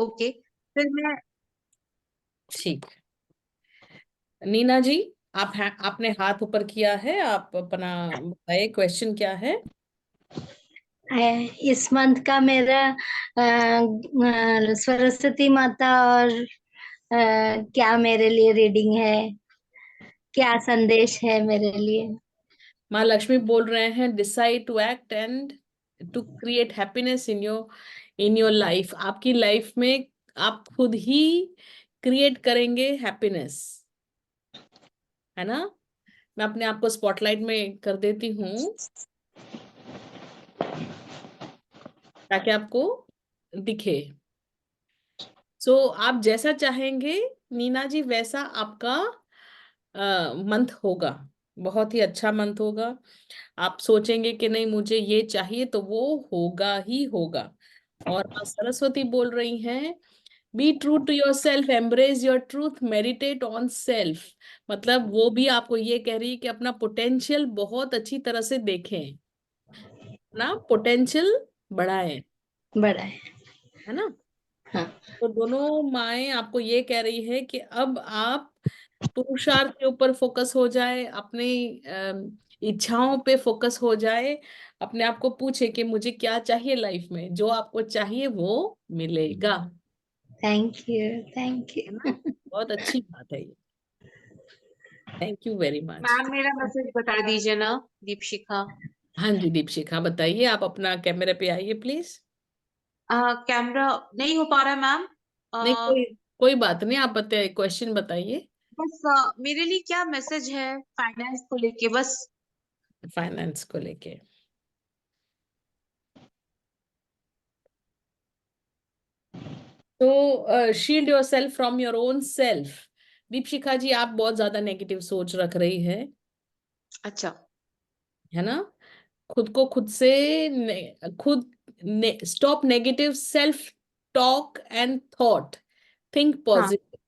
Okay, फिर मैं। ठीक। नीना जी, आप हैं, आपने हाथ ऊपर किया है, आप अपना बताइए क्वेश्चन क्या है। इस मंथ का मेरा सरस्वती माता और क्या मेरे लिए रीडिंग है, क्या संदेश है मेरे लिए। माँ लक्ष्मी बोल रहे हैं decide to act and to create happiness in your life. आपकी लाइफ में आप खुद ही क्रिएट करेंगे हैप्पीनेस, है ना। मैं अपने आप को स्पॉटलाइट में कर देती हूँ ताकि आपको दिखे। आप जैसा चाहेंगे नीना जी वैसा आपका मंथ होगा। बहुत ही अच्छा मंथ होगा। आप सोचेंगे कि नहीं मुझे ये चाहिए तो वो होगा ही होगा। और माँ सरस्वती बोल रही हैं be true to your self, embrace your truth, meditate on self. मतलब वो भी आपको ये कह रही है कि अपना पोटेंशियल बहुत अच्छी तरह से देखें, ना पोटेंशियल बढ़ाएं, बड़ा है। है ना। हाँ। तो दोनों माएँ आपको ये कह रही है कि अब आप पुरुषार्थ के ऊपर फोकस हो जाए, अपनी इच्छाओं पे फोकस हो जाए। अपने आप को पूछे कि मुझे क्या चाहिए लाइफ में, जो आपको चाहिए वो मिलेगा, थैंक यू, थैंक है ना। यू। बहुत अच्छी बात है ये। Thank you very much. Ma'am मेरा मैसेज बता दीजिए ना, दीपशिखा। हाँ जी दीपशिखा बताइए, आप अपना कैमरे पे आइए प्लीज। कैमरा नहीं हो पा रहा है मैम। नहीं, कोई कोई बात नहीं, आप बताइए, क्वेश्चन बताइए। बस मेरे लिए क्या मैसेज है फाइनेंस को लेके बस। फाइनेंस को लेके तो shield yourself from your own self. Deepshikha ji आप बहुत ज्यादा नेगेटिव सोच रख रही है अच्छा। है ना। खुद को खुद से खुद stop negative self talk and thought, think हाँ। पॉजिटिव।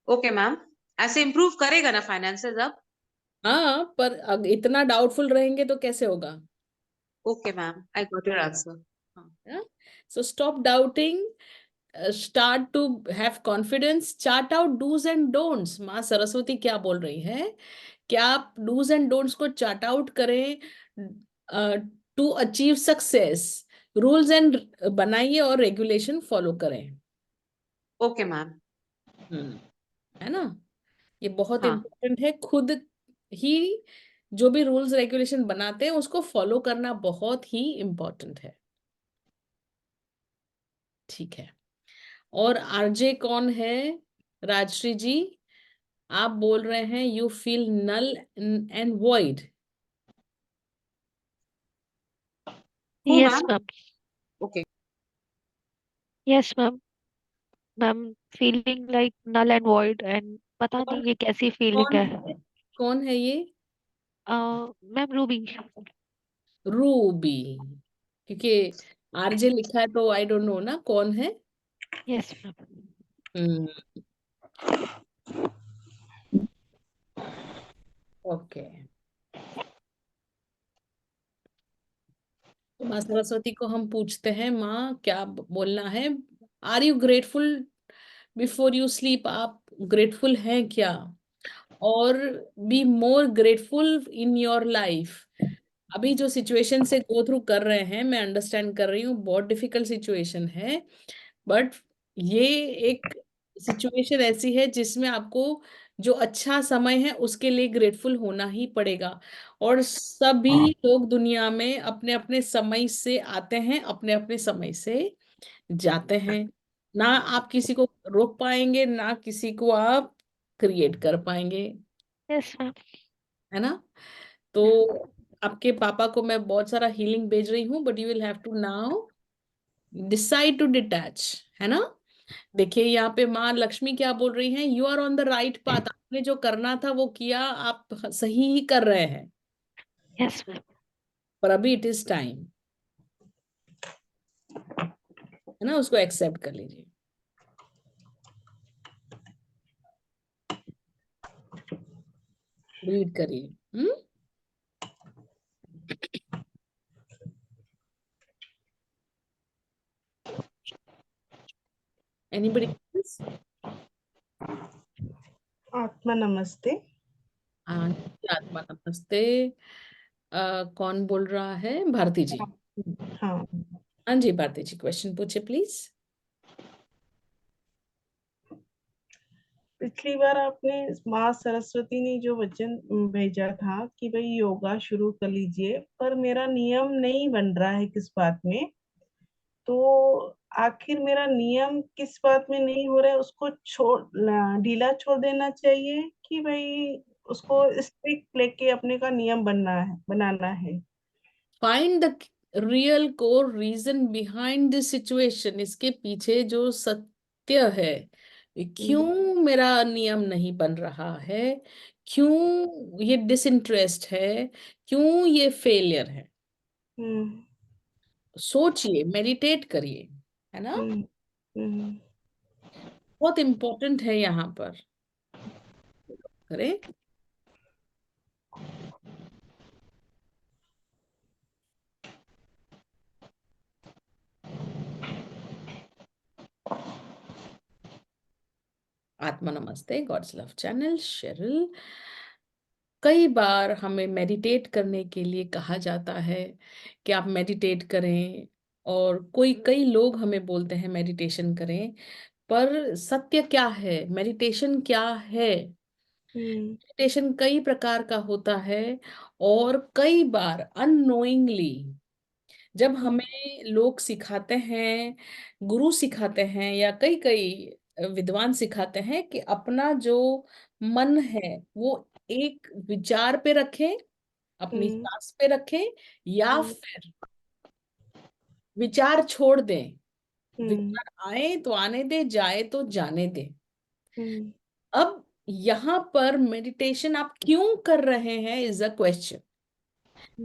Okay ma'am. ऐसे इम्प्रूव करेगा ना फाइनेंसेस अब? हाँ पर इतना डाउटफुल रहेंगे तो कैसे होगा। Okay ma'am, I got your answer. हाँ। So stop doubting, start to have confidence, chart out do's and don'ts. माँ सरस्वती क्या बोल रही है कि आप डूज एंड डोंट्स को चार्ट आउट करें to achieve success. Rules and बनाइए और रेगुलेशन फॉलो करें। Okay ma'am. हम्म, है ना। ये बहुत हाँ। इम्पोर्टेंट है, खुद ही जो भी रूल्स रेगुलेशन बनाते हैं उसको फॉलो करना बहुत ही इम्पोर्टेंट है। ठीक है। और आरजे कौन है, राजश्री जी आप बोल रहे हैं you feel null and void. हूँ yes ma'am. Ma'am. Okay. Yes ma'am. Ma'am feeling like null and void and पता कौन नहीं ये कैसी फीलिंग कौन है। है, कौन है ये। मैम रूबी। रूबी, क्योंकि आरजे लिखा है तो आई डोंट नो ना कौन है। Yes ma'am. Hmm, okay. तो माँ सरस्वती को हम पूछते हैं माँ क्या बोलना है। Are you grateful before you sleep, आप ग्रेटफुल हैं क्या। और be more grateful in your life. अभी जो सिचुएशन से गो थ्रू कर रहे हैं मैं अंडरस्टैंड कर रही हूँ, बहुत डिफिकल्ट सिचुएशन है। बट ये एक सिचुएशन ऐसी है जिसमें आपको जो अच्छा समय है उसके लिए ग्रेटफुल होना ही पड़ेगा। और सभी लोग दुनिया में अपने अपने समय से आते हैं, अपने अपने समय से जाते हैं। ना आप किसी को रोक पाएंगे, ना किसी को आप क्रिएट कर पाएंगे, यस मैम। है ना। तो आपके पापा को मैं बहुत सारा हीलिंग भेज रही हूँ, but you will have to now decide to detach, है ना। देखिए यहाँ पे माँ लक्ष्मी क्या बोल रही हैं, you are on the right path. आपने जो करना था वो किया, आप सही ही कर रहे हैं। Yes ma'am. पर अभी इट इज टाइम, है ना, उसको एक्सेप्ट कर लीजिए। ब्रीड करिए। Anybody else? आत्मा नमस्ते। आत्मा नमस्ते। कौन बोल रहा है? भारती जी। हाँ, हाँ जी भारती जी, क्वेश्चन पूछे प्लीज। पिछली बार आपने माँ सरस्वती ने जो वचन भेजा था कि भाई योगा शुरू कर लीजिए, पर मेरा नियम नहीं बन रहा है किस बात में। तो आखिर मेरा नियम किस बात में नहीं हो रहा है, उसको ढीला छोड़ देना चाहिए कि भाई उसको स्ट्रिक्ट लेके अपने का नियम बनाना है। Find the real core reason behind this situation. इसके पीछे जो सत्य है, क्यों मेरा नियम नहीं बन रहा है, क्यों ये डिसइंटरेस्ट है, क्यों ये फेलियर है। हम्म सोचिए, मेडिटेट करिए, है ना। हम्म हम्म बहुत इंपॉर्टेंट है यहाँ पर। करें। आत्मा नमस्ते, गॉड्स लव चैनल, शेरिल। कई बार हमें मेडिटेट करने के लिए कहा जाता है कि आप मेडिटेट करें, और कई लोग हमें बोलते हैं मेडिटेशन करें। पर सत्य क्या है? मेडिटेशन क्या है? हम्म मेडिटेशन कई प्रकार का होता है, और कई बार अननोइंगली जब हमें लोग सिखाते हैं, गुरु सिखाते हैं, या कई कई विद्वान सिखाते हैं कि अपना जो मन है वो एक विचार पे रखें, अपनी हम्म सांस पे रखें, या हम्म फिर विचार छोड़ दें। हम्म विचार आए तो आने दे, जाए तो जाने दे। हम्म अब यहाँ पर मेडिटेशन आप क्यों कर रहे हैं इज अ क्वेश्चन।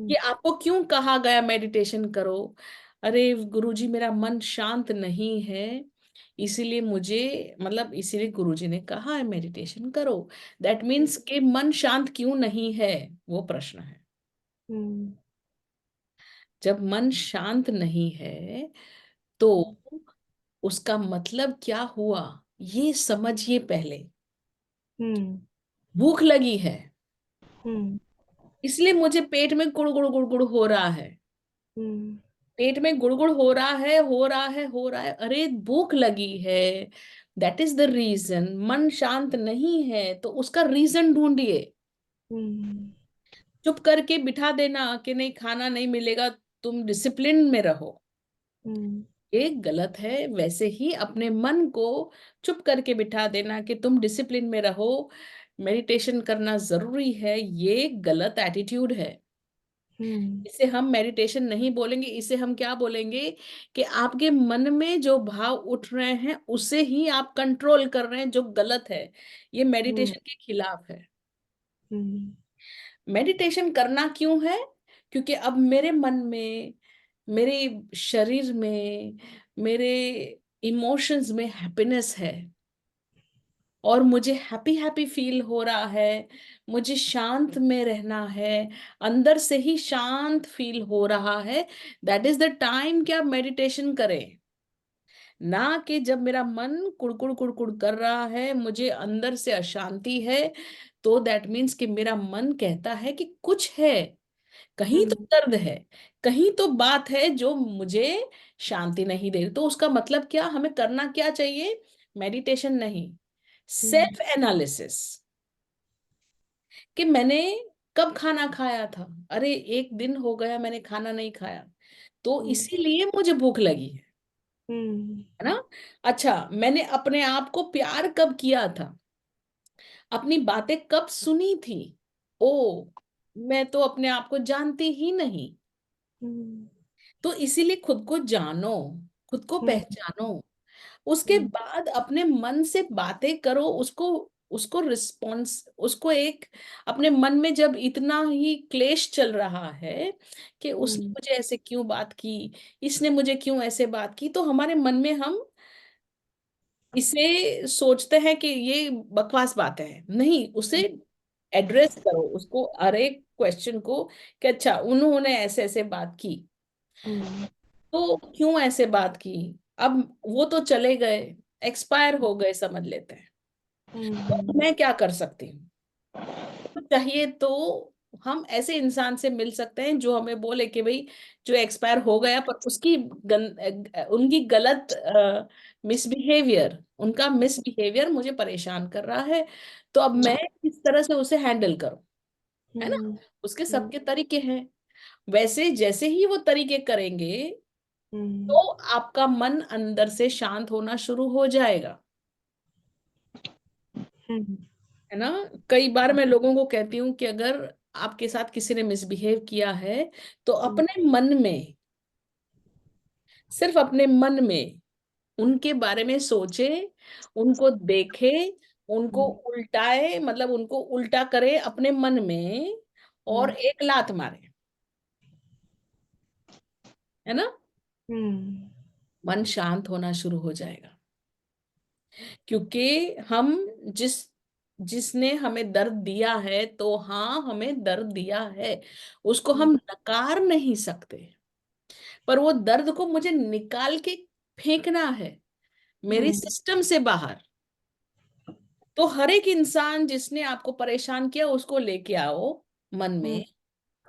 कि आपको क्यों कहा गया मेडिटेशन करो? अरे गुरुजी, मेरा मन शांत नहीं है, इसीलिए इसीलिए गुरुजी ने कहा है मेडिटेशन करो। दैट मीन्स कि मन शांत क्यों नहीं है, वो प्रश्न है। हम्म जब मन शांत नहीं है तो उसका मतलब क्या हुआ, ये समझिए पहले। हम्म भूख लगी है, हम्म इसलिए मुझे पेट में गुड़गुड़ गुड़गुड़ हो रहा है। हम्म पेट में गुड़गुड़ हो रहा है, हो रहा है, हो रहा है, अरे भूख लगी है। That is the reason. मन शांत नहीं है तो उसका रीजन ढूंढिए। हम्म चुप करके बिठा देना कि नहीं खाना नहीं मिलेगा, तुम डिसिप्लिन में रहो, हम्म ये गलत है। वैसे ही अपने मन को चुप करके बिठा देना कि तुम डिसिप्लिन में रहो, मेडिटेशन करना जरूरी है, ये गलत एटीट्यूड है। हम्म इसे हम मेडिटेशन नहीं बोलेंगे, इसे हम क्या बोलेंगे कि आपके मन में जो भाव उठ रहे हैं उसे ही आप कंट्रोल कर रहे हैं, जो गलत है। ये हम्म मेडिटेशन के खिलाफ है। हम्म मेडिटेशन करना क्यों है? क्योंकि अब मेरे मन में, मेरे शरीर में, मेरे इमोशंस में हैप्पीनेस है, और मुझे हैप्पी हैप्पी फील हो रहा है, मुझे शांत में रहना है, अंदर से ही शांत फील हो रहा है। दैट इज द टाइम कि आप मेडिटेशन करें। ना कि जब मेरा मन कुड़कुड़ कुड़कुड़ कर रहा है, मुझे अंदर से अशांति है, तो दैट मीन्स कि मेरा मन कहता है कि कुछ है, कहीं तो हम्म दर्द है, कहीं तो बात है जो मुझे शांति नहीं दे रही। तो उसका मतलब क्या, हमें करना क्या चाहिए? मेडिटेशन नहीं, हम्म सेल्फ एनालिसिस। कि मैंने कब खाना खाया था, अरे एक दिन हो गया मैंने खाना नहीं खाया, तो इसीलिए मुझे भूख लगी हम्म है ना। अच्छा, मैंने अपने आप को प्यार कब किया था, अपनी बातें कब सुनी थी? ओ, मैं तो अपने आप को जानती ही नहीं। हम्म तो इसीलिए खुद को जानो, खुद को हम्म पहचानो, उसके बाद अपने मन से बातें करो। उसको उसको रिस्पॉन्स उसको एक, अपने मन में जब इतना ही क्लेश चल रहा है कि उसने हम्म मुझे ऐसे क्यों बात की, इसने मुझे क्यों ऐसे बात की, तो हमारे मन में हम इसे सोचते हैं कि ये बकवास बात है। नहीं, उसे एड्रेस करो, उसको, अरे क्वेश्चन को, कि अच्छा उन्होंने ऐसे ऐसे बात की, हम्म तो क्यों ऐसे बात की? अब वो तो चले गए, एक्सपायर हो गए समझ लेते हैं, तो मैं क्या कर सकती हूँ? तो चाहिए तो हम ऐसे इंसान से मिल सकते हैं जो हमें बोले कि भाई जो एक्सपायर हो गया पर उसकी उनकी गलत मिसबिहेवियर, उनका मिसबिहेवियर मुझे परेशान कर रहा है, तो अब मैं किस तरह से उसे हैंडल करूं, है ना? उसके सबके तरीके हैं, वैसे जैसे ही वो तरीके करेंगे तो आपका मन अंदर से शांत होना शुरू हो जाएगा, है ना? कई बार मैं लोगों को कहती हूँ कि अगर आपके साथ किसी ने मिसबिहेव किया है तो अपने मन में, सिर्फ अपने मन में उनके बारे में सोचे, उनको देखे, उनको उल्टाए, मतलब उनको उल्टा करे अपने मन में और एक लात मारे, है ना? मन शांत होना शुरू हो जाएगा, क्योंकि हम जिस जिसने हमें दर्द दिया है, तो हाँ हमें दर्द दिया है, उसको हम नकार नहीं सकते, पर वो दर्द को मुझे निकाल के फेंकना है मेरी सिस्टम से बाहर। तो हर एक इंसान जिसने आपको परेशान किया उसको लेके आओ मन में,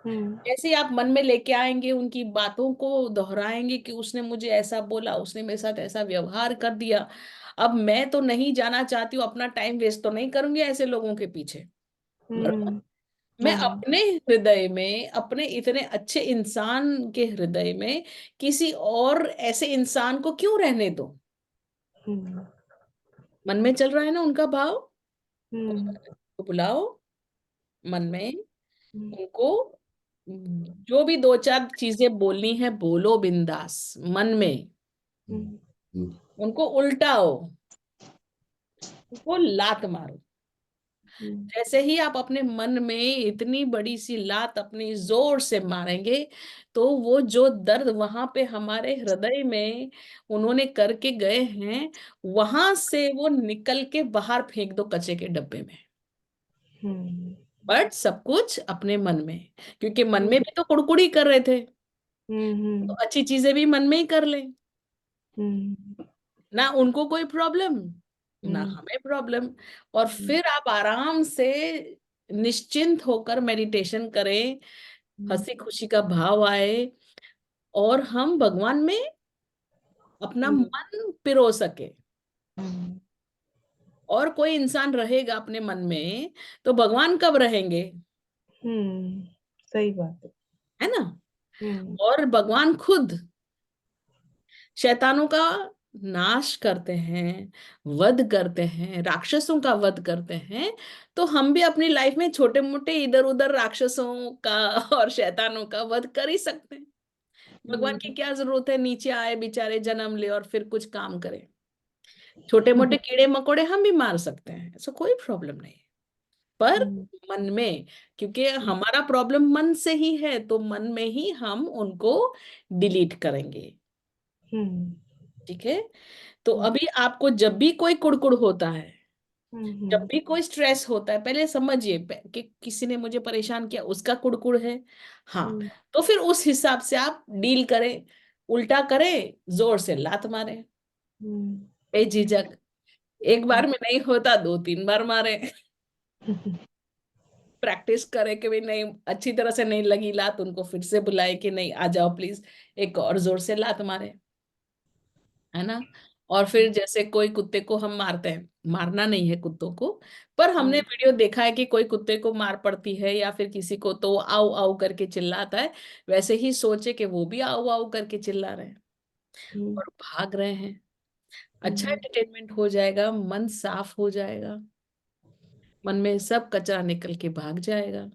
जैसे ही आप मन में लेके आएंगे उनकी बातों को दोहराएंगे कि उसने मुझे ऐसा बोला, उसने मेरे साथ ऐसा व्यवहार कर दिया, अब मैं तो नहीं जाना चाहती हूँ, अपना टाइम वेस्ट तो नहीं करूंगी ऐसे लोगों के पीछे, बराबर? मैं अपने हृदय में, अपने इतने अच्छे इंसान के हृदय में किसी और ऐसे इंसान को क्यों रहने दो? मन में चल रहा है ना उनका भाव, तो बुलाओ मन में उनको, जो भी दो चार चीजें बोलनी है बोलो बिंदास मन में, उनको उल्टाओ, उनको लात मारो। जैसे ही आप अपने मन में इतनी बड़ी सी लात अपनी जोर से मारेंगे, तो वो जो दर्द वहां पे हमारे हृदय में उन्होंने करके गए हैं, वहां से वो निकल के बाहर फेंक दो कचरे के डब्बे में। बट सब कुछ अपने मन में, क्योंकि मन में भी तो कुड़कुड़ी कर रहे थे, तो अच्छी चीजें भी मन में ही कर लें, ना उनको कोई प्रॉब्लम, ना हमें प्रॉब्लम। और फिर आप आराम से निश्चिंत होकर मेडिटेशन करें, हंसी खुशी का भाव आए और हम भगवान में अपना मन पिरो सके। और कोई इंसान रहेगा अपने मन में तो भगवान कब रहेंगे? सही बात है ना? है। और भगवान खुद शैतानों का नाश करते हैं, वध करते हैं, राक्षसों का वध करते हैं, तो हम भी अपनी लाइफ में छोटे मोटे इधर उधर राक्षसों का और शैतानों का वध कर ही सकते हैं। भगवान की क्या जरूरत है नीचे आए बेचारे, जन्म ले और फिर कुछ काम करे? छोटे मोटे कीड़े मकोड़े हम भी मार सकते हैं, ऐसा कोई प्रॉब्लम नहीं है। पर मन में, क्योंकि हमारा प्रॉब्लम मन से ही है, तो मन में ही हम उनको डिलीट करेंगे। ठीक है? तो अभी आपको जब भी कोई कुड़कुड़ होता है, जब भी कोई स्ट्रेस होता है, पहले समझिए कि किसी ने मुझे परेशान किया, उसका कुड़कुड़ है। हाँ, तो फिर उस हिसाब से आप डील करें, उल्टा करें, जोर से लात मारे बेझिझक। एक बार में नहीं होता, दो तीन बार मारे। प्रैक्टिस करे कि भाई नहीं, अच्छी तरह से नहीं लगी लात, उनको फिर से बुलाए कि नहीं आ जाओ प्लीज, एक और जोर से लात मारे, है ना? और फिर जैसे कोई कुत्ते को हम मारते हैं, मारना नहीं है कुत्तों को, पर हमने वीडियो देखा है कि कोई कुत्ते को मार पड़ती है या फिर किसी को तो आओ आओ करके चिल्लाता है, वैसे ही सोचे कि वो भी आओ आओ करके चिल्ला रहे हैं और भाग रहे हैं। अच्छा एंटरटेनमेंट हो जाएगा, मन साफ हो जाएगा, मन में सब कचरा निकल के भाग जाएगा।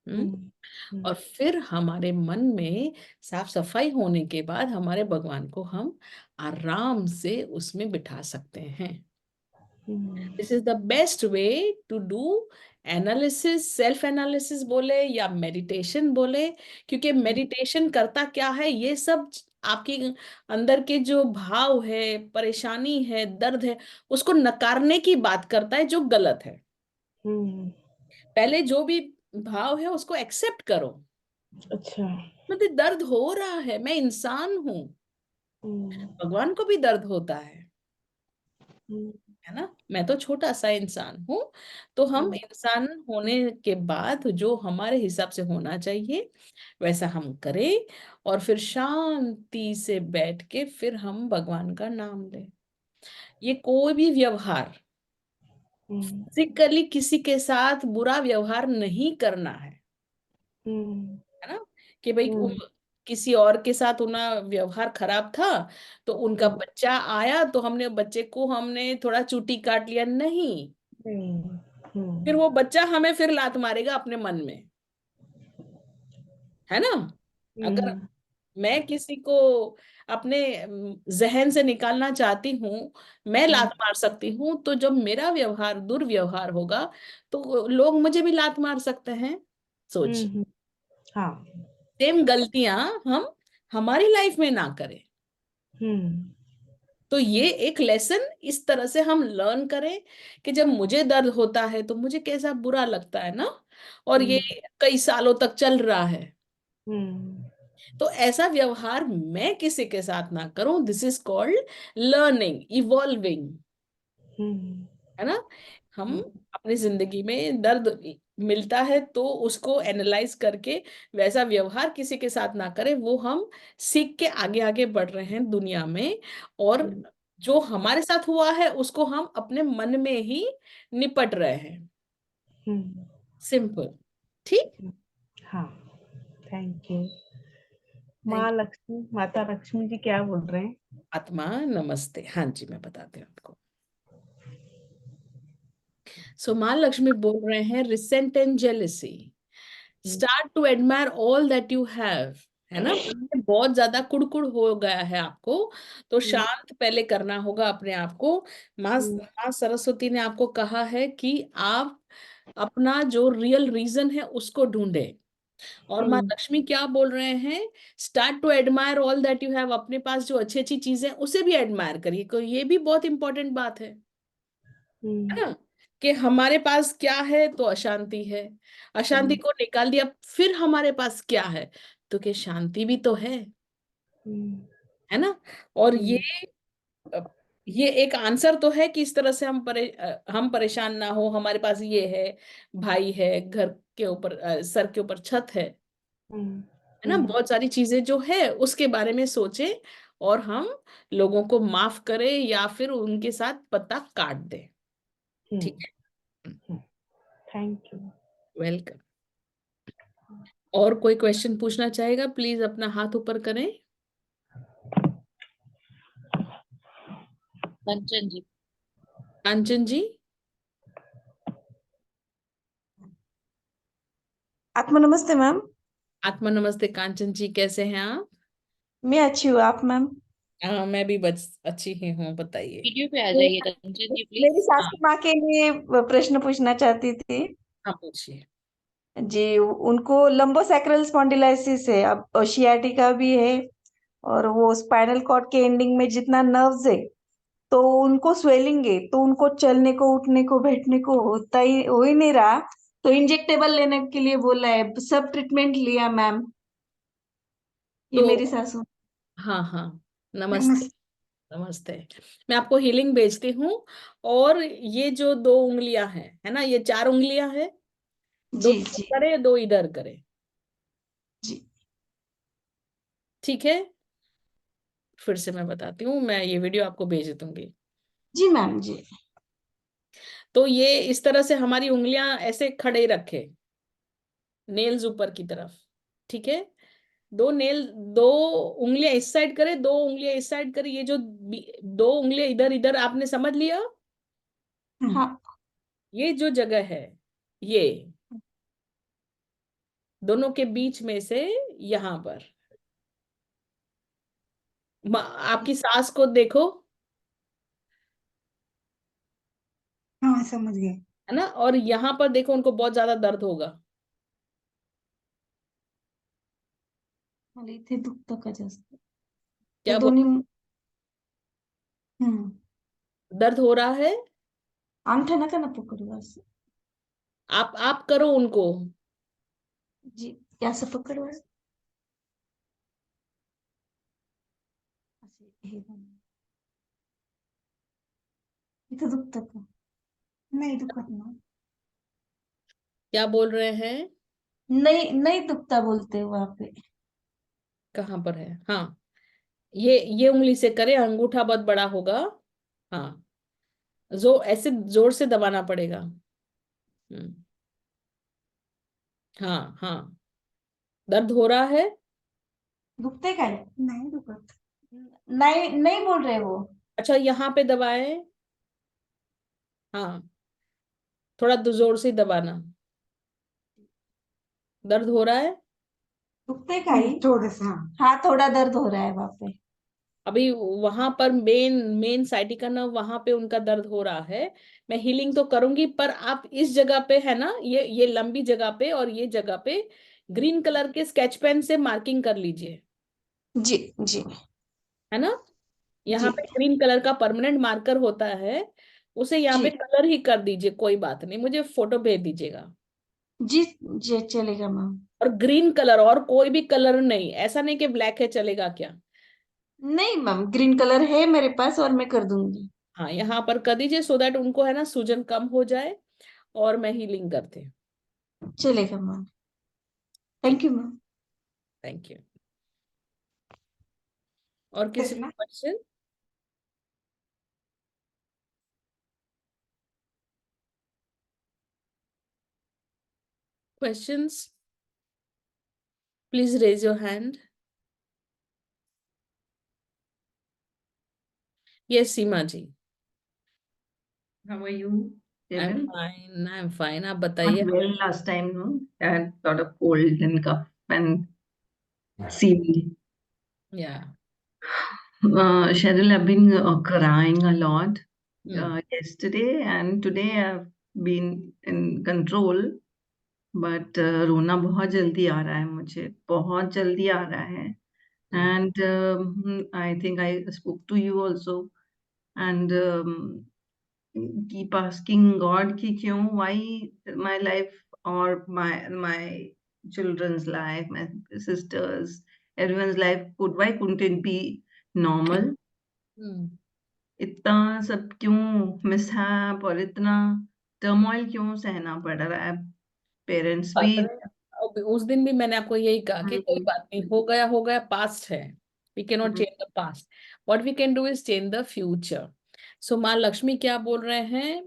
और फिर हमारे मन में साफ सफाई होने के बाद हमारे भगवान को हम आराम से उसमें बिठा सकते हैं। This is the best way to do analysis, self analysis बोले या मेडिटेशन बोले, क्योंकि मेडिटेशन करता क्या है, ये सब आपके अंदर के जो भाव है, परेशानी है, दर्द है, उसको नकारने की बात करता है जो गलत है। पहले जो भी भाव है उसको एक्सेप्ट करो, अच्छा। मुझे दर्द हो रहा है, मैं इंसान हूं, भगवान को भी दर्द होता है, हम्म, है ना, मैं तो छोटा सा इंसान हूँ। तो हम इंसान होने के बाद जो हमारे हिसाब से होना चाहिए वैसा हम करें, और फिर शांति से बैठ के फिर हम भगवान का नाम लें। ये कोई भी व्यवहार, हम्म, फिजिकली किसी के साथ बुरा व्यवहार नहीं करना है ना, कि भाई हम्म, किसी और के साथ उनका व्यवहार खराब था तो उनका हम्म, बच्चा आया तो हमने बच्चे को हमने थोड़ा चूटी काट लिया, नहीं। नहीं, फिर वो बच्चा हमें फिर लात मारेगा अपने मन में, है ना। अगर हम्म, मैं किसी को अपने जहन से निकालना चाहती हूँ, मैं हम्म, लात मार सकती हूँ, तो जब मेरा व्यवहार दुर्व्यवहार होगा तो लोग मुझे भी लात मार सकते हैं। सोच, हम्म, हाँ, सेम गलतियां हम हमारी लाइफ में ना करें। हम्म, तो ये एक लेसन इस तरह से हम लर्न करें कि जब मुझे दर्द होता है तो मुझे कैसा बुरा लगता है ना, और ये हम्म, कई सालों तक चल रहा है। हम्म, तो ऐसा व्यवहार मैं किसी के साथ ना करूं, this is called learning, evolving, hmm, है ना। हम हम्म, अपनी जिंदगी में दर्द मिलता है तो उसको एनालाइज करके वैसा व्यवहार किसी के साथ ना करें, वो हम सीख के आगे आगे बढ़ रहे हैं दुनिया में। और जो हमारे साथ हुआ है उसको हम अपने मन में ही निपट रहे हैं, हम्म, सिंपल। ठीक। हाँ, थैंक यू। थैंक माँ यू। लक्ष्मी, माता लक्ष्मी जी क्या बोल रहे हैं? आत्मा नमस्ते, हाँ जी मैं बताती हूँ आपको। सो माँ लक्ष्मी बोल रहे हैं, resent and jealousy, start to admire all that you have, है ना। बहुत ज्यादा कुड़कुड़ हो गया है आपको, तो हम्म, शांत पहले करना होगा अपने आप को। माँ सरस्वती ने आपको कहा है कि आप अपना जो रियल रीजन है उसको ढूंढे। और माँ हम्म, लक्ष्मी क्या बोल रहे हैं, start to admire all that you have, अपने पास जो अच्छी अच्छी चीजें हैं उसे भी एडमायर करिए, तो ये भी बहुत इंपॉर्टेंट बात है ना, कि हमारे पास क्या है तो अशांति है, अशांति को निकाल दिया, फिर हमारे पास क्या है तो कि शांति भी तो हम्म, है ना। और हम्म, ये एक आंसर तो है कि इस तरह से हम परेशान ना हो, हमारे पास ये है, भाई है, घर के ऊपर सर के ऊपर छत हम्म, है ना, बहुत सारी चीजें जो है उसके बारे में सोचे, और हम लोगों को माफ करें या फिर उनके साथ पत्ता काट दें। ठीक है, थैंक यू। वेलकम। और कोई क्वेश्चन पूछना चाहेगा, प्लीज अपना हाथ ऊपर करें। कंचन जी। कांचन जी। आत्मा नमस्ते मैम। आत्मा नमस्ते कांचन जी, कैसे हैं आप? मैं अच्छी हूँ, आप मैम? हाँ मैं भी बच अच्छी ही हूँ, बताइए। वीडियो पे आ मैं- जाइए कंचन जी मेरी प्लीज। हाँ सासू माँ के लिए प्रश्न पूछना चाहती थी हाँ पूछिए। जी। उनको लंबोसैक्रल स्पॉन्डिलाइसिस है, अब sciatica भी है, और वो स्पाइनल कॉर्ड के एंडिंग में जितना नर्व्स है, तो उनको स्वेलिंग है, तो उनको चलने को उठने को बैठने को होता ही हो ही नहीं रहा। तो इंजेक्टेबल लेने के लिए बोला है, सब ट्रीटमेंट लिया मैम। ये तो मेरी सासू। हाँ हाँ, नमस्ते। नमस्ते। नमस्ते। मैं आपको हीलिंग भेजती हूँ। और ये जो दो उंगलियां हैं, है ना, ये चार उंगलियां हैं, दो जी इधर जी करे दो इधर करे, जी ठीक है। फिर से मैं बताती हूँ, मैं ये वीडियो आपको भेज दूंगी। जी मैम जी। तो ये इस तरह से हमारी उंगलियां ऐसे खड़े रखे, नेल्स ऊपर की तरफ, ठीक है। दो उंगलियां इस साइड करे, दो उंगलियां इस साइड करे, ये जो दो उंगलियां इधर इधर, आपने समझ लिया। हाँ ये जो जगह है, ये दोनों के बीच में से यहां पर आपकी सांस को देखो, हाँ समझ गए। है ना, और यहाँ पर देखो, उनको बहुत ज्यादा दर्द होगा। मला इथे दुखतं का जास्त? क्या या बोल, दोन्ही? हम्म। दर्द हो रहा है? अंगठा नका ना पकडू असं. आप करो उनको। जी. हे असं पकडू असं. असे हे बन. इथं दुखतं का? नाही दुखत ना. क्या बोल रहे हैं? नहीं नहीं दुखता बोलते वहां पे. कहाँ पर है? हाँ, ये उंगली से करे, अंगूठा बहुत बड़ा होगा। हाँ, ऐसे जोर से दबाना पड़ेगा। हाँ हाँ, दर्द हो रहा है? दुखते काय? नाही दुखत. नहीं नहीं बोल रहे वो. अच्छा, यहाँ पे दबाए। हाँ, थोड़ा जोर से दबाना। दर्द हो रहा है? दुखते काय? थोड़ा सा. हाँ थोड़ा दर्द हो रहा है वहां पे. अभी वहां पर मेन मेन साइटिका नर्व, वहां पे उनका दर्द हो रहा है। मैं हीलिंग तो करूंगी, पर आप इस जगह पे है ना, ये लंबी जगह पे और ये जगह पे ग्रीन कलर के स्केच पेन से मार्किंग कर लीजिए, जी जी है ना। जी यहाँ पे ग्रीन कलर का परमानेंट मार्कर होता है, उसे यहाँ जी पे कलर ही कर दीजिए, कोई बात नहीं, मुझे फोटो भेज दीजिएगा। जी जी चलेगा मैम. और ग्रीन कलर, और कोई भी कलर नहीं, ऐसा नहीं कि ब्लैक है चलेगा क्या। नहीं मैम ग्रीन कलर है मेरे पास और मैं कर दूंगी. हाँ, यहाँ पर कर दीजिए, सो दैट उनको है ना सूजन कम हो जाए, और मैं हीलिंग करते। चलेगा मैम. ठीक, thank you ma'am. Thank you. और किसी का question? Questions, please raise your hand. Yes Seema ji. How are you, I am Kevin? Fine, I am fine, आप Not बताइए। well last time, no? I had got a cold and cough and CB. या Cheryl, I've been crying a lot yesterday and today I've been in control, but रोना बहुत जल्दी आ रहा है मुझे, बहुत जल्दी आ रहा है. And I think I spoke to you also and keep asking God कि क्यों, why my life or my children's life, my sisters, everyone's life why couldn't it be normal? इतना सब क्यों मिसहैप और इतना टर्मोइल क्यों सहना पड़ रहा है? पेरेंट्स भी उस दिन भी मैंने आपको यही कहा कि कोई बात नहीं, हो गया, पास्ट है। We can not change the past, what we can do is change the future. So माँ लक्ष्मी क्या बोल रहे हैं?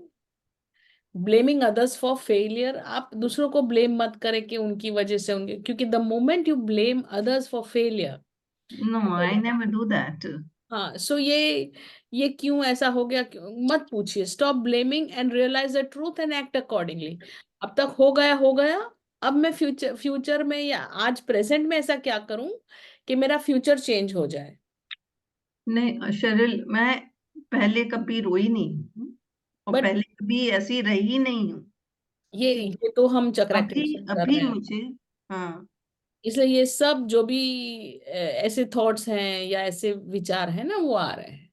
ब्लेमिंग अदर्स फॉर फेलियर, आप दूसरों को ब्लेम मत करें कि उनकी वजह से उनके, क्योंकि the moment you blame others for failure, no, I never do that. हाँ, सो ये क्यों ऐसा हो गया, मत पूछिए। Stop blaming and realise the truth and act accordingly. अब तक हो गया हो गया, अब मैं फ्यूचर में या आज प्रेजेंट में ऐसा क्या करूं कि मेरा फ्यूचर चेंज हो जाए। नहीं शरील, मैं पहले कभी रोई नहीं हूँ और बट पहले कभी ऐसी रही नहीं हूँ. ये तो हम चक्र अभी एक्टिवेशन कर अभी रहे हैं, मुझे हाँ इसलिए ये सब जो भी ऐसे थॉट्स हैं या ऐसे विचार हैं ना, वो आ रहे हैं।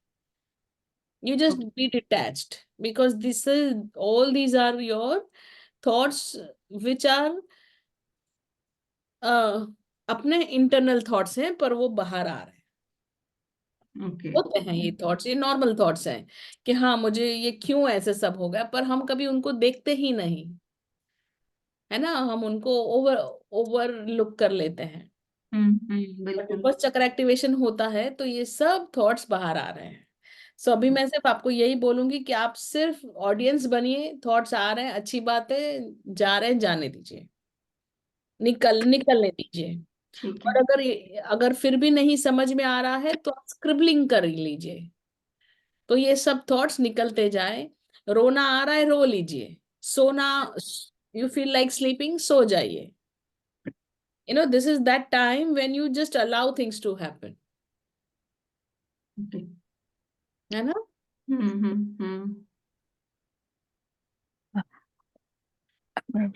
You just be detached because this is all these are your thoughts which are अपने इंटरनल थॉट्स हैं, पर वो बाहर आ रहे हैं। ओके होते हैं ये थॉट्स, ये नॉर्मल थॉट्स हैं कि हाँ मुझे ये क्यों ऐसे सब हो गया, पर हम कभी उनको देखते ही नहीं, है ना, हम उनको ओवर लुक कर लेते हैं। जब बिल्कुल. बस चक्र एक्टिवेशन होता है तो ये सब थॉट्स बाहर आ रहे हैं। सो अभी मैं सिर्फ आपको यही बोलूंगी कि आप सिर्फ ऑडियंस बनिए, थॉट्स आ रहे हैं, अच्छी बात है, जा रहे हैं, जाने दीजिए, निकलने दीजिए। ठीक और है. अगर फिर भी नहीं समझ में आ रहा है तो आप स्क्रिबलिंग कर लीजिए, तो ये सब थॉट्स निकलते जाए। रोना आ रहा है, रो लीजिए। सोना, यू फील लाइक स्लीपिंग, सो जाइए। This is that time when you just allow things to happen, okay. है ना। Hmm.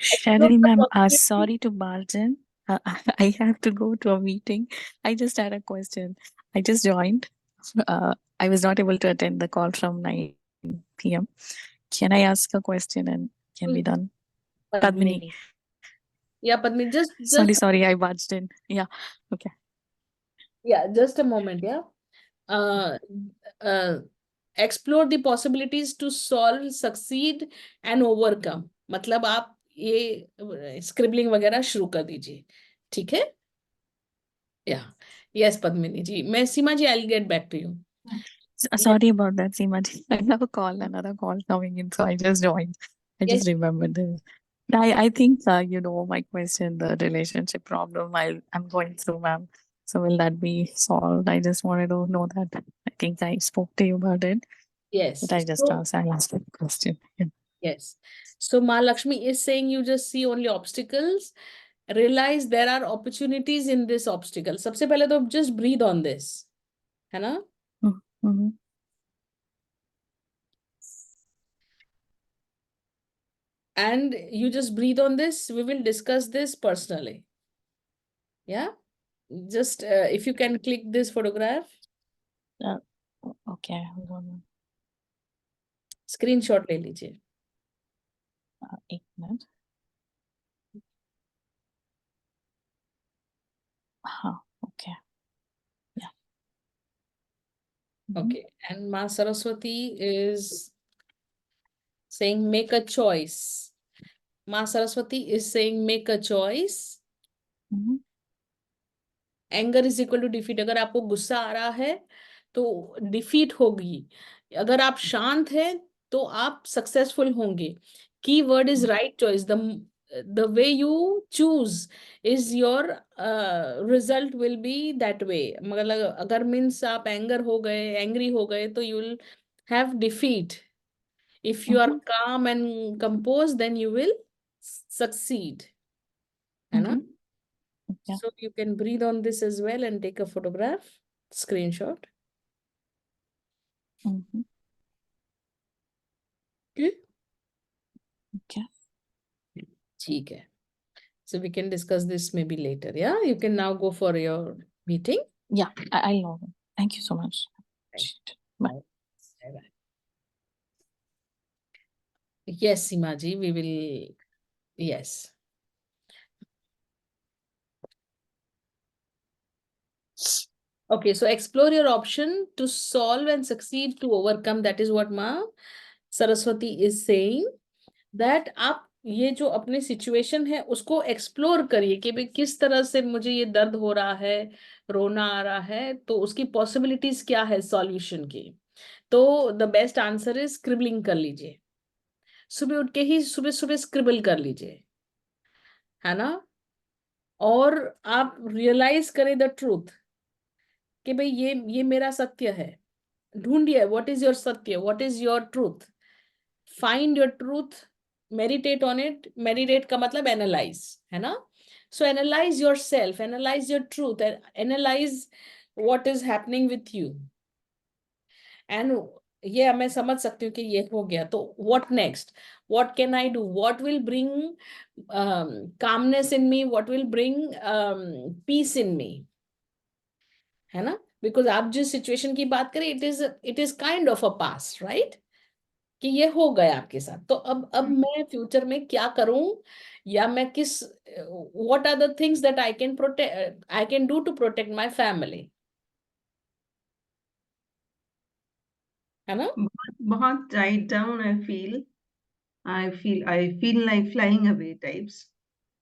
Cheryl ma'am, sorry to barge in. I have to go to a meeting. I just had a question. I just joined. I was not able to attend the call from 9 p.m. Can I ask a question and can be done? Padmini. Yeah, Padmini, Sorry, I barged in. Yeah, okay. yeah, just a moment, yeah. Uh, uh, explore the possibilities to solve, succeed and overcome, मतलब आप ये scribbling वगैरह शुरू कर दीजिए, ठीक है? या यस पद्मिनी जी, मैं Seema ji, I will get back to you. Sorry about that, Seema ji. I have another call coming in, so I just joined. I Yes. just remembered this. I think you know my question, the relationship problem I'm going through, ma'am. So will that be solved? I just wanted to know that. I think I spoke to you about it, Yes. but I just So, asked. I'll ask the question. Yeah. yes. So Mahalakshmi is saying you just see only obstacles. Realize there are opportunities in this obstacle. सबसे पहले तो just breathe on this, है ना? Mm-hmm. And you just breathe on this. We will discuss this personally. Yeah. Just if you can click this photograph, Okay. Hold on. screenshot ले लीजिए. एक minute. Okay. Yeah. Okay. And Ma Saraswati is saying make a choice. Ma Saraswati is saying make a choice. Mm-hmm. Anger is equal to defeat. अगर आपको गुस्सा आ रहा है तो defeat होगी. अगर आप शांत हैं तो आप सक्सेसफुल होंगे. की word is right choice. The way you choose is your result will be that way. मगर अगर मीन्स आप एंगर हो गए, एंग्री हो गए, तो you will have defeat. If you are calm and compose then you will succeed, है ना? Yeah. So you can breathe on this as well and take a photograph, screenshot. Mm-hmm. Okay. Okay. ठीक है. So we can discuss this maybe later. Yeah, you can now go for your meeting. Yeah, I'll know. Thank you so much. Bye. Bye-bye. Yes, Seema ji, we will. Yes. Okay, so explore your option to solve and succeed to overcome. That is what Ma Saraswati is saying. That आप ये जो अपने situation है उसको explore करिए कि भाई किस तरह से मुझे ये दर्द हो रहा है, रोना आ रहा है, तो उसकी पॉसिबिलिटीज क्या है सॉल्यूशन की. तो the best answer is scribbling कर लीजिए. सुबह उठ के ही सुबह सुबह स्क्रिबल कर लीजिए, है ना? और आप रियलाइज करें द ट्रूथ कि भाई ये मेरा सत्य है. ढूंढिए व्हाट इज योर सत्य, what is your truth. Find your truth, meditate on it. Meditate का मतलब एनालाइज, है ना? So analyse yourself, analyse your truth, analyse what is happening with you. And ये मैं समझ सकती हूँ कि ये हो गया, तो what next, what can I do, what will bring calmness in me, what will bring peace in me, है ना? बिकॉज आप जिस सिचुएशन की बात करें, it is kind of a past, right? कि ये हो गया आपके साथ, तो अब मैं फ्यूचर में क्या करूं, या मैं किस, what are the things that I can do to protect my family, है ना? बहुत tied down I feel like flying away types.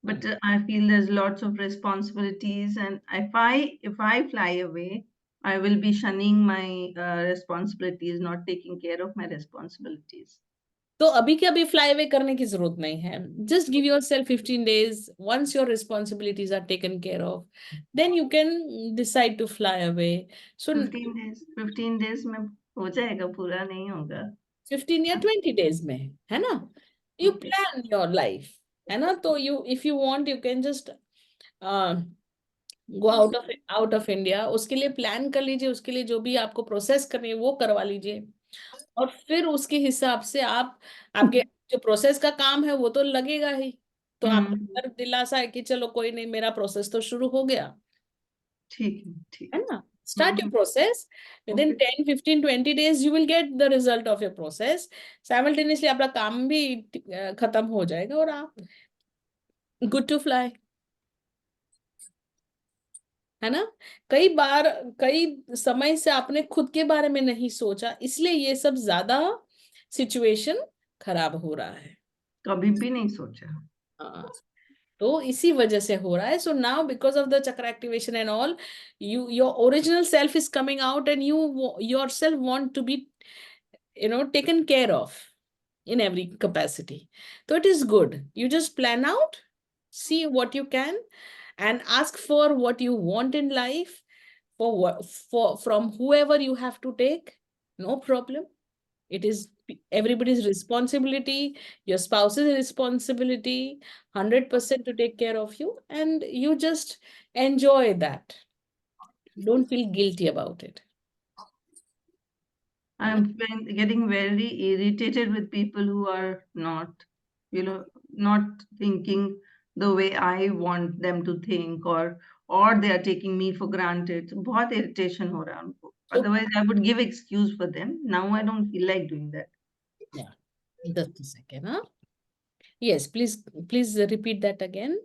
But I feel there's lots of responsibilities, and if I fly away, I will be shunning my responsibilities, not taking care of my responsibilities. तो अभी के अभी fly away करने की जरूरत नहीं है. Just give yourself 15 days. Once your responsibilities are taken care of, then you can decide to fly away. So 15 days में हो जाएगा, पूरा नहीं होगा. 15 या 20 days में, है ना? You Okay. Plan your life, है ना? तो you if you want you can just go out of India. उसके लिए प्लान कर लीजिए, उसके लिए जो भी आपको प्रोसेस करनी है वो करवा लीजिए, और फिर उसके हिसाब से आप, आपके जो प्रोसेस का काम है वो तो लगेगा ही, तो आपको डर दिलासा है कि चलो कोई नहीं, मेरा प्रोसेस तो शुरू हो गया, ठीक है ना? Start your process. Within 10, 15, 20 days, you will get the result of your process. Simultaneously, आपका काम भी खत्म हो जाएगा और आप good to fly. है ना। कई बार, कई समय से आपने खुद के बारे में नहीं सोचा, इसलिए ये सब ज्यादा सिचुएशन खराब हो रहा है। कभी भी नहीं सोचा। हाँ, तो इसी वजह से हो रहा है। So now because of the chakra activation and all, your original self is coming out and you yourself want to be taken care of in every capacity. So it is good, you just plan out, see what you can, and ask for what you want in life, for from whoever you have to take, no problem. It is everybody's responsibility, your spouse's responsibility, 100% to take care of you, and you just enjoy that. Don't feel guilty about it. I'm getting very irritated with people who are not, not thinking the way I want them to think, or they are taking me for granted. So बहुत irritation हो रहा है उनको. So, Otherwise, I would give excuse for them. Now I don't feel like doing that. yeah, just a second, huh? Yes, please repeat that again.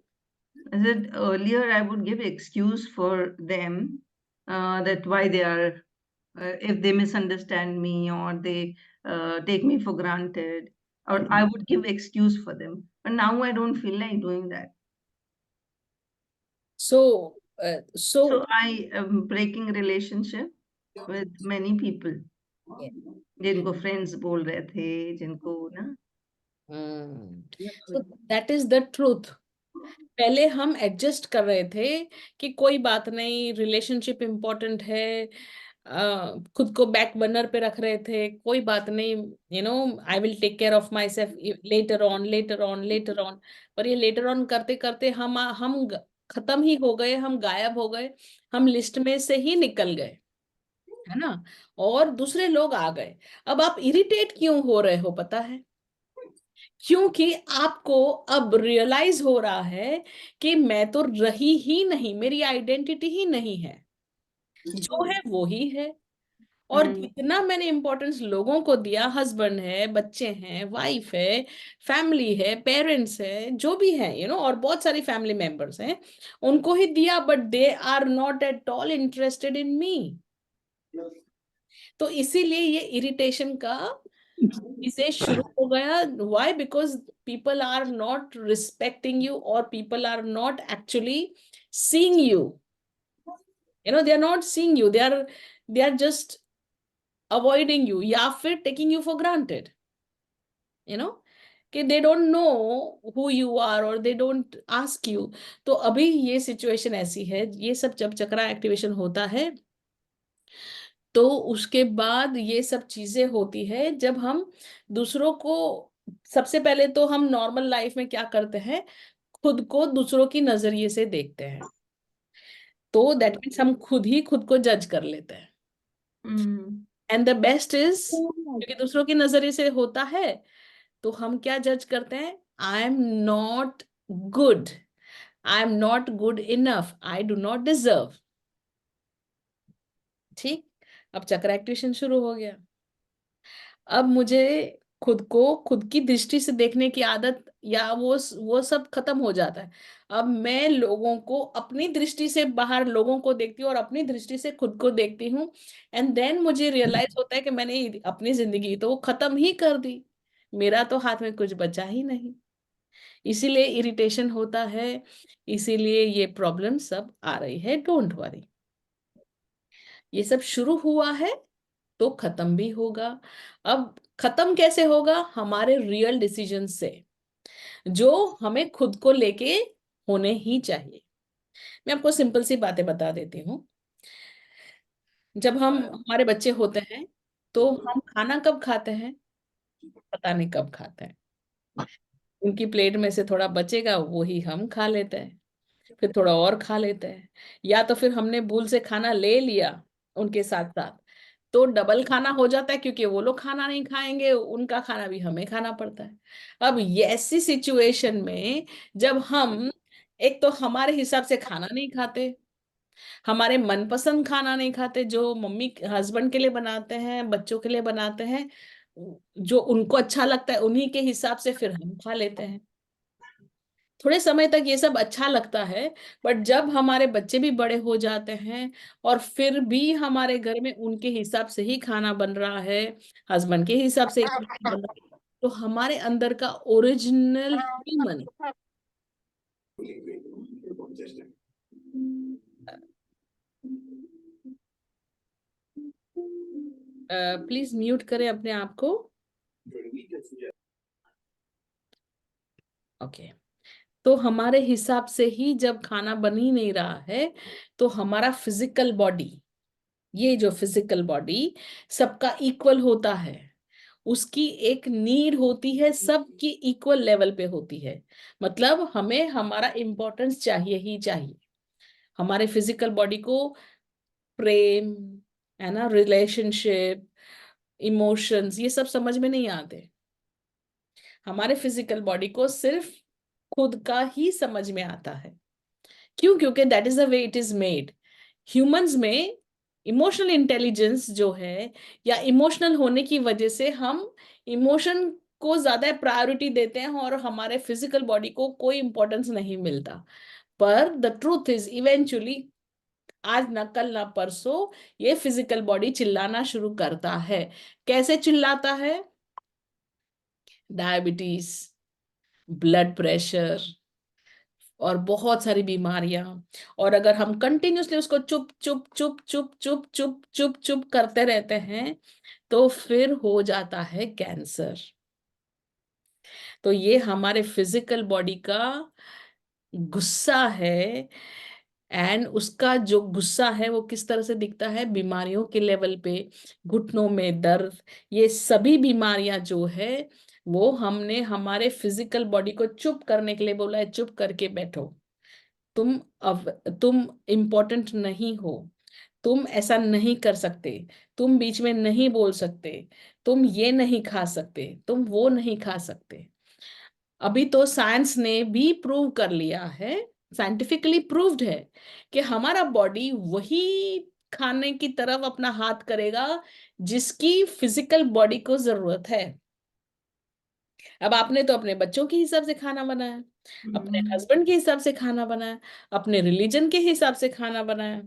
I said earlier I would give excuse for them, that why they are, if they misunderstand me or they take me for granted, or I would give excuse for them. But now I don't feel like doing that. So So I am breaking relationship with many people. जिनको friends बोल रहे थे, जिनको ना. so that is the truth. पहले हम adjust कर रहे थे कि कोई बात नहीं, रिलेशनशिप इम्पोर्टेंट है, खुद को बैक बर्नर पे रख रहे थे, कोई बात नहीं, I will take care of my self later on, later on, later on. पर ये लेटर ऑन करते करते हम खत्म ही हो गए, हम गायब हो गए, हम लिस्ट में से ही निकल गए, है ना, और दूसरे लोग आ गए। अब आप इरिटेट क्यों हो रहे हो पता है? क्योंकि आपको अब रियलाइज हो रहा है कि मैं तो रही ही नहीं, मेरी आइडेंटिटी ही नहीं है, जो है वो ही है। और जितना मैंने इंपॉर्टेंस लोगों को दिया, हस्बैंड है, बच्चे हैं, वाइफ है, फैमिली है, पेरेंट्स है, जो भी है, और बहुत सारी फैमिली मेंबर्स हैं, उनको ही दिया, but they are not at all interested in me. तो इसीलिए ये इरिटेशन का इसे शुरू हो गया। Why? Because people are not respecting you, और people are not actually seeing you, they are not seeing you, they are just avoiding you, या फिर टेकिंग यू फॉर ग्रांटेड, कि they don't know who you are, और they don't ask you. तो अभी ये situation ऐसी है, ये सब जब चक्रा एक्टिवेशन होता है, तो उसके बाद ये सब चीजें होती है जब हम दूसरों को, सबसे पहले तो हम नॉर्मल लाइफ में क्या करते हैं, खुद को दूसरों की नजरिए से देखते हैं, तो दैट मीन्स हम खुद ही खुद को जज कर लेते हैं। एंड द बेस्ट इज, क्योंकि दूसरों की नजरिए से होता है, तो हम क्या जज करते हैं, I am not good, I am not good enough, I do not deserve. ठीक, अब चक्र एक्टिवेशन शुरू हो गया। अब मुझे खुद को खुद की दृष्टि से देखने की आदत, या वो सब खत्म हो जाता है। अब मैं लोगों को अपनी दृष्टि से बाहर लोगों को देखती हूँ, और अपनी दृष्टि से खुद को देखती हूँ, एंड देन मुझे रियलाइज होता है कि मैंने अपनी जिंदगी तो खत्म ही कर दी, मेरा तो हाथ में कुछ बचा ही नहीं। इसीलिए इरिटेशन होता है, इसीलिए ये प्रॉब्लम सब आ रही है। डोंट वरी, ये सब शुरू हुआ है तो खत्म भी होगा। अब खत्म कैसे होगा? हमारे रियल डिसीजन से, जो हमें खुद को लेके होने ही चाहिए। मैं आपको सिंपल सी बातें बता देती हूँ। जब हमारे बच्चे होते हैं, तो हम खाना कब खाते हैं? पता नहीं कब खाते हैं। उनकी प्लेट में से थोड़ा बचेगा, वही हम खा लेते हैं, फिर थोड़ा और खा लेते हैं, या तो फिर हमने भूल से खाना ले लिया उनके साथ साथ, तो डबल खाना हो जाता है, क्योंकि वो लोग खाना नहीं खाएंगे, उनका खाना भी हमें खाना पड़ता है। अब ऐसी सिचुएशन में जब हम एक तो हमारे हिसाब से खाना नहीं खाते, हमारे मनपसंद खाना नहीं खाते, जो मम्मी हस्बैंड के लिए बनाते हैं, बच्चों के लिए बनाते हैं, जो उनको अच्छा लगता है उन्हीं के हिसाब से फिर हम खा लेते हैं। थोड़े समय तक ये सब अच्छा लगता है, बट जब हमारे बच्चे भी बड़े हो जाते हैं और फिर भी हमारे घर में उनके हिसाब से ही खाना बन रहा है, हस्बैंड के हिसाब से ही खाना बन रहा है, तो हमारे अंदर का ओरिजिनल ह्यूमन, प्लीज म्यूट करें अपने आप को। ओके, तो हमारे हिसाब से ही जब खाना बन ही नहीं रहा है, तो हमारा फिजिकल बॉडी, ये जो फिजिकल बॉडी सबका इक्वल होता है, उसकी एक नीड होती है, सबकी इक्वल लेवल पे होती है। मतलब हमें हमारा इम्पोर्टेंस चाहिए ही चाहिए। हमारे फिजिकल बॉडी को प्रेम, है ना, रिलेशनशिप, इमोशंस, ये सब समझ में नहीं आते। हमारे फिजिकल बॉडी को सिर्फ खुद का ही समझ में आता है। क्यों? क्योंकि that is the way it is made. Humans में इमोशनल इंटेलिजेंस जो है, या इमोशनल होने की वजह से हम इमोशन को ज्यादा प्रायोरिटी देते हैं और हमारे फिजिकल बॉडी को कोई इंपॉर्टेंस नहीं मिलता। पर द ट्रूथ इज इवेंचुअली, आज ना कल ना परसों, ये फिजिकल बॉडी चिल्लाना शुरू करता है। कैसे चिल्लाता है? डायबिटीज, ब्लड प्रेशर और बहुत सारी बीमारियां। और अगर हम कंटिन्यूसली उसको चुप चुप चुप चुप चुप चुप चुप चुप करते रहते हैं, तो फिर हो जाता है कैंसर। तो ये हमारे फिजिकल बॉडी का गुस्सा है। एंड उसका जो गुस्सा है वो किस तरह से दिखता है? बीमारियों के लेवल पे, घुटनों में दर्द, ये सभी बीमारियां जो है वो हमने हमारे फिजिकल बॉडी को चुप करने के लिए बोला है, चुप करके बैठो, तुम इम्पोर्टेंट नहीं हो, तुम ऐसा नहीं कर सकते, तुम बीच में नहीं बोल सकते, तुम ये नहीं खा सकते, तुम वो नहीं खा सकते। अभी तो साइंस ने भी प्रूव कर लिया है, साइंटिफिकली प्रूव्ड है, कि हमारा बॉडी वही खाने की तरफ अपना हाथ करेगा जिसकी फिजिकल बॉडी को जरूरत है। अब आपने तो अपने बच्चों के हिसाब से खाना बनाया, अपने हस्बैंड के हिसाब से खाना बनाया, अपने रिलीजन के हिसाब से खाना बनाया,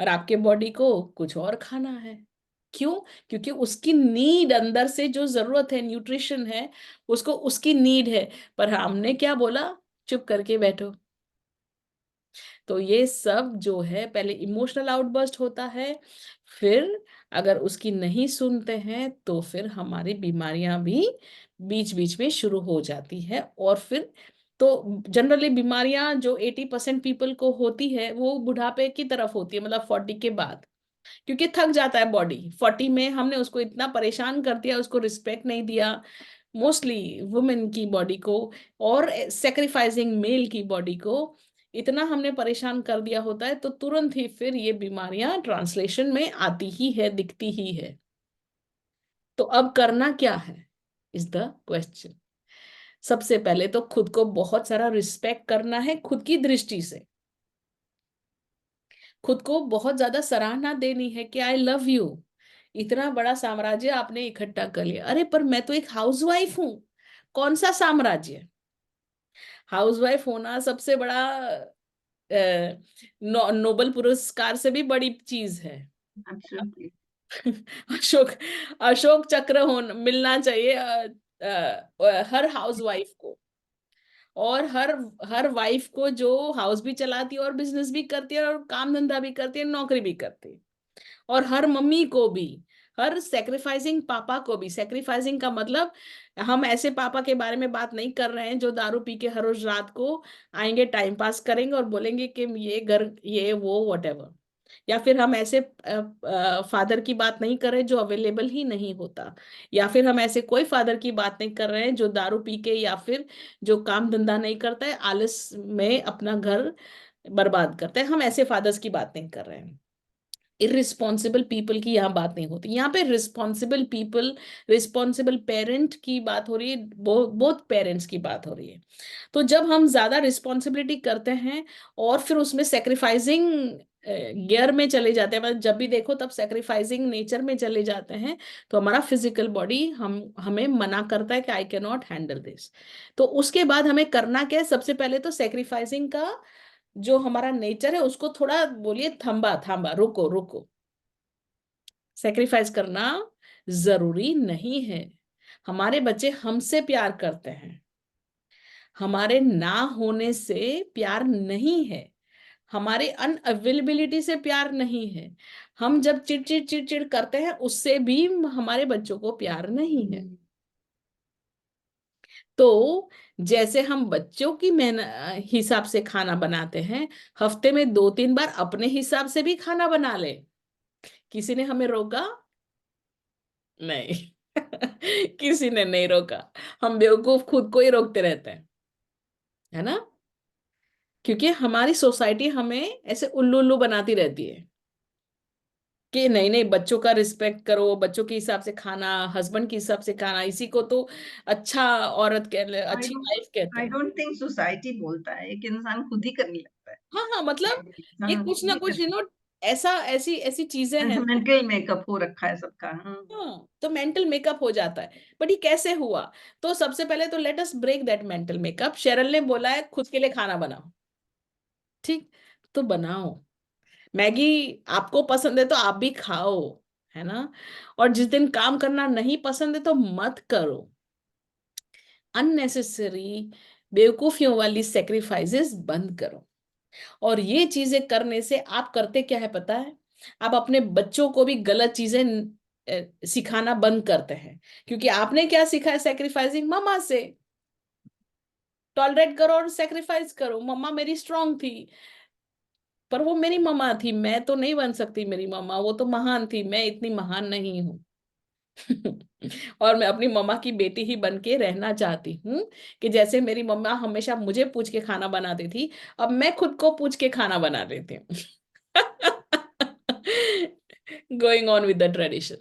और आपके बॉडी को कुछ और खाना है। क्यों? क्योंकि उसकी नीड, अंदर से जो जरूरत है, न्यूट्रिशन है, उसको उसकी नीड है। पर हमने क्या बोला? चुप करके बैठो। तो ये सब जो है पहले इमोशनल आउटबर्स्ट होता है, फिर अगर उसकी नहीं सुनते हैं तो फिर हमारी बीमारियां भी बीच बीच में शुरू हो जाती है। और फिर तो जनरली बीमारियां जो 80% पीपल को होती है वो बुढ़ापे की तरफ होती है, मतलब 40 के बाद, क्योंकि थक जाता है बॉडी। 40 में हमने उसको इतना परेशान कर दिया, उसको रिस्पेक्ट नहीं दिया, मोस्टली वुमेन की बॉडी को और सेक्रीफाइसिंग मेल की बॉडी को इतना हमने परेशान कर दिया होता है, तो तुरंत ही फिर ये बीमारियां ट्रांसलेशन में आती ही है, दिखती ही है। तो अब करना क्या है इज द क्वेश्चन। सबसे पहले तो खुद को बहुत सारा रिस्पेक्ट करना है, खुद की दृष्टि से खुद को बहुत ज्यादा सराहना देनी है कि आई लव यू, इतना बड़ा साम्राज्य आपने इकट्ठा कर लिया। अरे पर मैं तो एक हाउसवाइफ हूं, कौन सा साम्राज्य? हाउसवाइफ होना सबसे बड़ा नोबल पुरस्कार से भी बड़ी चीज है। Absolutely. अशोक अशोक चक्र मिलना चाहिए हर हाउसवाइफ को, और हर वाइफ को जो हाउस भी चलाती है और बिजनेस भी करती है और काम धंधा भी करती है, नौकरी भी करती है। और हर मम्मी को भी, हर सेक्रीफाइसिंग पापा को भी। सेक्रीफाइसिंग का मतलब हम ऐसे पापा के बारे में बात नहीं कर रहे हैं जो दारू पी के हर रोज रात को आएंगे, टाइम पास करेंगे और बोलेंगे कि ये घर, ये वो, व्हाटएवर। या फिर हम ऐसे फादर की बात नहीं कर रहे जो अवेलेबल ही नहीं होता। या फिर हम ऐसे कोई फादर की बात नहीं कर रहे हैं जो दारू पी के या फिर जो काम धंधा नहीं करता है, आलस में अपना घर बर्बाद करता है, हम ऐसे फादर्स की बात नहीं कर रहे हैं। इररिस्पॉन्सिबल पीपल की यहाँ बात नहीं होती, यहाँ पे रिस्पॉन्सिबल पीपल, रिस्पॉन्सिबल पेरेंट की बात हो रही है, बोथ पेरेंट्स की बात हो रही है। तो जब हम ज्यादा रिस्पॉन्सिबिलिटी करते हैं और फिर उसमें सेक्रीफाइसिंग गियर में चले जाते हैं, मतलब जब भी देखो तब सेक्रीफाइसिंग नेचर में चले जाते हैं, तो हमारा फिजिकल बॉडी हमें मना करता है कि I can not handle this. तो उसके बाद हमें करना क्या है, सबसे पहले तो सेक्रीफाइसिंग का जो हमारा नेचर है उसको थोड़ा बोलिए थांबा थांबा, रुको रुको। सेक्रीफाइस करना जरूरी नहीं है। हमारे बच्चे हमसे प्यार करते हैं, हमारे ना होने से प्यार नहीं है, हमारे अनअवेलेबिलिटी से प्यार नहीं है। हम जब चिड़चिड़ चिड़चिड़ करते हैं उससे भी हमारे बच्चों को प्यार नहीं है। तो जैसे हम बच्चों की हिसाब से खाना बनाते हैं, हफ्ते में 2-3 बार अपने हिसाब से भी खाना बना ले। किसी ने हमें रोका? नहीं। किसी ने नहीं रोका। हम बेवकूफ खुद को ही रोकते रहते हैं, है ना? क्योंकि हमारी सोसाइटी हमें ऐसे उल्लू उल्लू बनाती रहती है कि नहीं नहीं, बच्चों का रिस्पेक्ट करो, बच्चों के हिसाब से खाना, हस्बैंड के हिसाब से खाना, इसी को तो अच्छा औरत अच्छी वाइफ कहते आई हैं। डोंट थिंक सोसाइटी बोलता है, एक इंसान खुद ही करने लगता है। हाँ हाँ, मतलब ये इंसान कुछ खुद ना ही कुछ ऐसा ऐसी ऐसी चीजें हैं। मेंटल मेकअप हो रखा है सबका। हाँ, तो मेंटल मेकअप हो जाता है। बट ये कैसे हुआ? तो सबसे पहले तो let us break that mental makeup. Cheryl ने बोला है खुद के लिए खाना बनाओ, ठीक? तो बनाओ। मैगी आपको पसंद है तो आप भी खाओ, है ना? और जिस दिन काम करना नहीं पसंद है तो मत करो। अननेसेसरी बेवकूफियों वाली सेक्रीफाइसेस बंद करो। और ये चीजें करने से आप करते क्या है पता है? आप अपने बच्चों को भी गलत चीजें सिखाना बंद करते हैं। क्योंकि आपने क्या सीखा है सेक्रीफाइसिंग? मम्मा से। टॉलरेट करो और सेक्रीफाइस करो। मम्मा मेरी स्ट्रांग थी, पर वो मेरी मम्मा थी, मैं तो नहीं बन सकती मेरी मम्मा, वो तो महान थी, मैं इतनी महान नहीं हूँ। और मैं अपनी मम्मा की बेटी ही बन के रहना चाहती हूँ कि जैसे मेरी मम्मा हमेशा मुझे पूछ के खाना बनाती थी, अब मैं खुद को पूछ के खाना बना लेती हूँ। Going on with the tradition.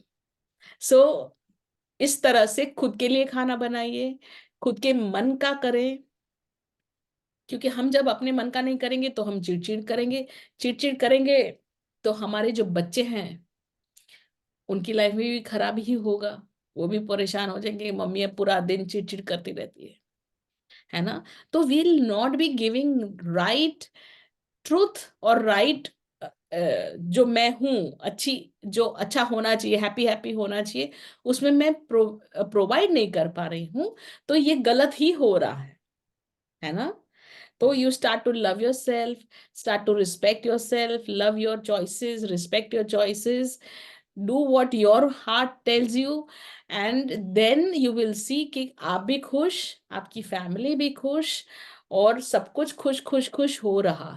So इस तरह से खुद के लिए खाना बनाइए, खुद के मन का करें। क्योंकि हम जब अपने मन का नहीं करेंगे तो हम चिड़चिड़ करेंगे, चिड़चिड़ करेंगे तो हमारे जो बच्चे हैं उनकी लाइफ में भी खराब ही होगा। वो भी परेशान हो जाएंगे, मम्मी अब पूरा दिन चिड़चिड़ करती रहती है ना? तो will not be giving right truth और राइट जो मैं हूं, अच्छी जो अच्छा होना चाहिए, हैप्पी हैप्पी होना चाहिए, उसमें मैं प्रोवाइड नहीं कर पा रही हूँ। तो ये गलत ही हो रहा है ना? तो you start to love yourself, start to respect yourself, love your choices, respect your choices, do what your heart tells you, and then you will see कि आप भी खुश, आपकी फैमिली भी खुश, और सब कुछ खुश खुश खुश हो रहा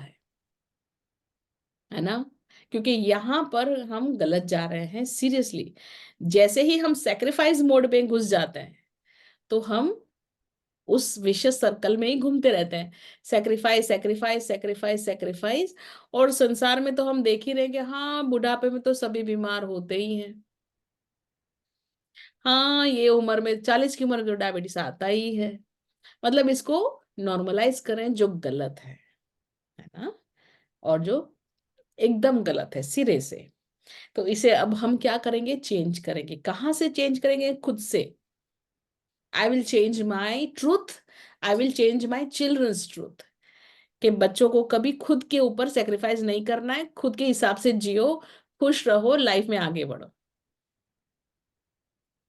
है ना? क्योंकि यहाँ पर हम गलत जा रहे हैं सीरियसली। जैसे ही हम सेक्रीफाइस मोड में घुस जाते हैं तो हम उस विशेष सर्कल में ही घूमते रहते हैं। Sacrifice sacrifice sacrifice sacrifice. और संसार में तो हम देख ही रहे हैं कि हाँ, बुढ़ापे में तो सभी बीमार होते ही हैं। हाँ, ये उम्र में 40 की उम्र में तो डायबिटीज आता ही है। मतलब इसको नॉर्मलाइज करें, जो गलत है ना? और जो एकदम गलत है सिरे से। तो इसे अब हम क्या करेंगे? चेंज करेंगे। कहाँ से चेंज करेंगे? खुद से। I will change my truth, I will change my children's truth. कि बच्चों को कभी खुद के ऊपर सेक्रीफाइस नहीं करना है, खुद के हिसाब से जियो, खुश रहो, लाइफ में आगे बढ़ो।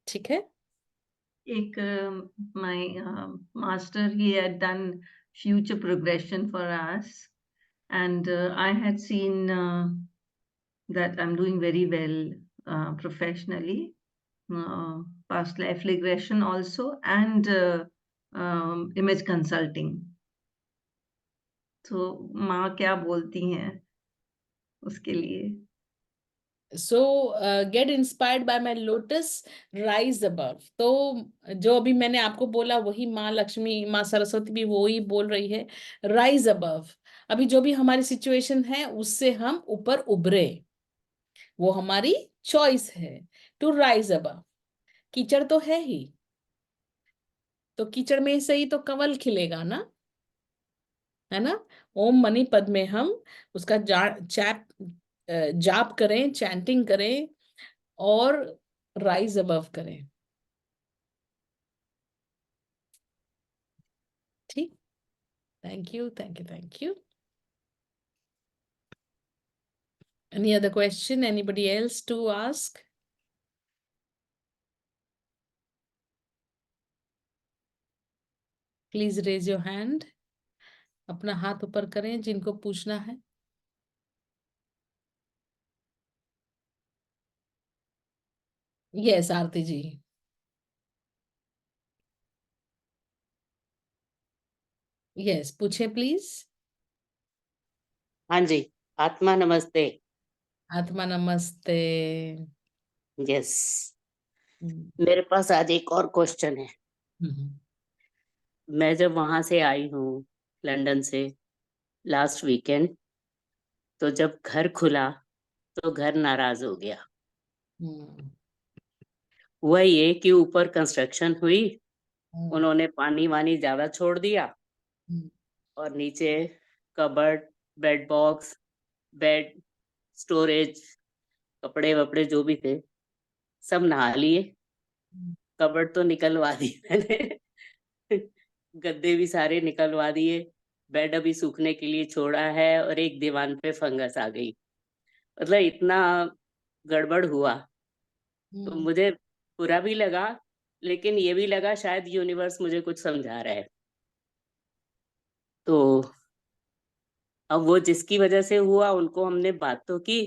ठीक है? एक my master, he had done future progression for us, and I had seen that I'm doing very well professionally, past life regression also, and image consulting. तो माँ क्या बोलती हैं उसके लिए? सो get inspired by my lotus, rise above. तो जो अभी मैंने आपको बोला वही माँ लक्ष्मी, माँ सरस्वती भी वही बोल रही है, राइज अबव। अभी जो भी हमारी सिचुएशन है उससे हम ऊपर उभरे, वो हमारी चॉइस है टू राइज अबव। कीचड़ तो है ही, तो कीचड़ में से ही तो कमल खिलेगा ना, है ना। ओम मनी पद्मे हम उसका जाप करें, चैंटिंग करें और राइज अबव करें। ठीक, thank you, thank you, thank you. Any other question? Anybody else to ask? Please raise your hand. अपना हाथ ऊपर करें जिनको पूछना है। यस, आरती जी। यस, पूछे प्लीज। हाँ जी, आत्मा नमस्ते। आत्मा नमस्ते। यस, हम्म, मेरे पास आज एक और क्वेश्चन है। हम्म, मैं जब वहां से आई हूँ लंदन से लास्ट वीकेंड, तो जब घर खुला तो घर नाराज हो गया। हम्म, हुआ ये कि ऊपर कंस्ट्रक्शन हुई, हम्म, उन्होंने पानी वानी ज्यादा छोड़ दिया हम्म, और नीचे cupboard, bed box, bed, storage, कपड़े वपड़े जो भी थे सब नहा लिए। कबर्ड तो निकलवा दी मैंने गद्दे भी सारे निकलवा दिए, बेड अभी सूखने के लिए छोड़ा है और एक दीवान पे फंगस आ गई। मतलब इतना गड़बड़ हुआ तो हम्म। मुझे बुरा भी लगा, लेकिन ये भी लगा शायद यूनिवर्स मुझे कुछ समझा रहा है। तो अब वो जिसकी वजह से हुआ उनको हमने बात तो की,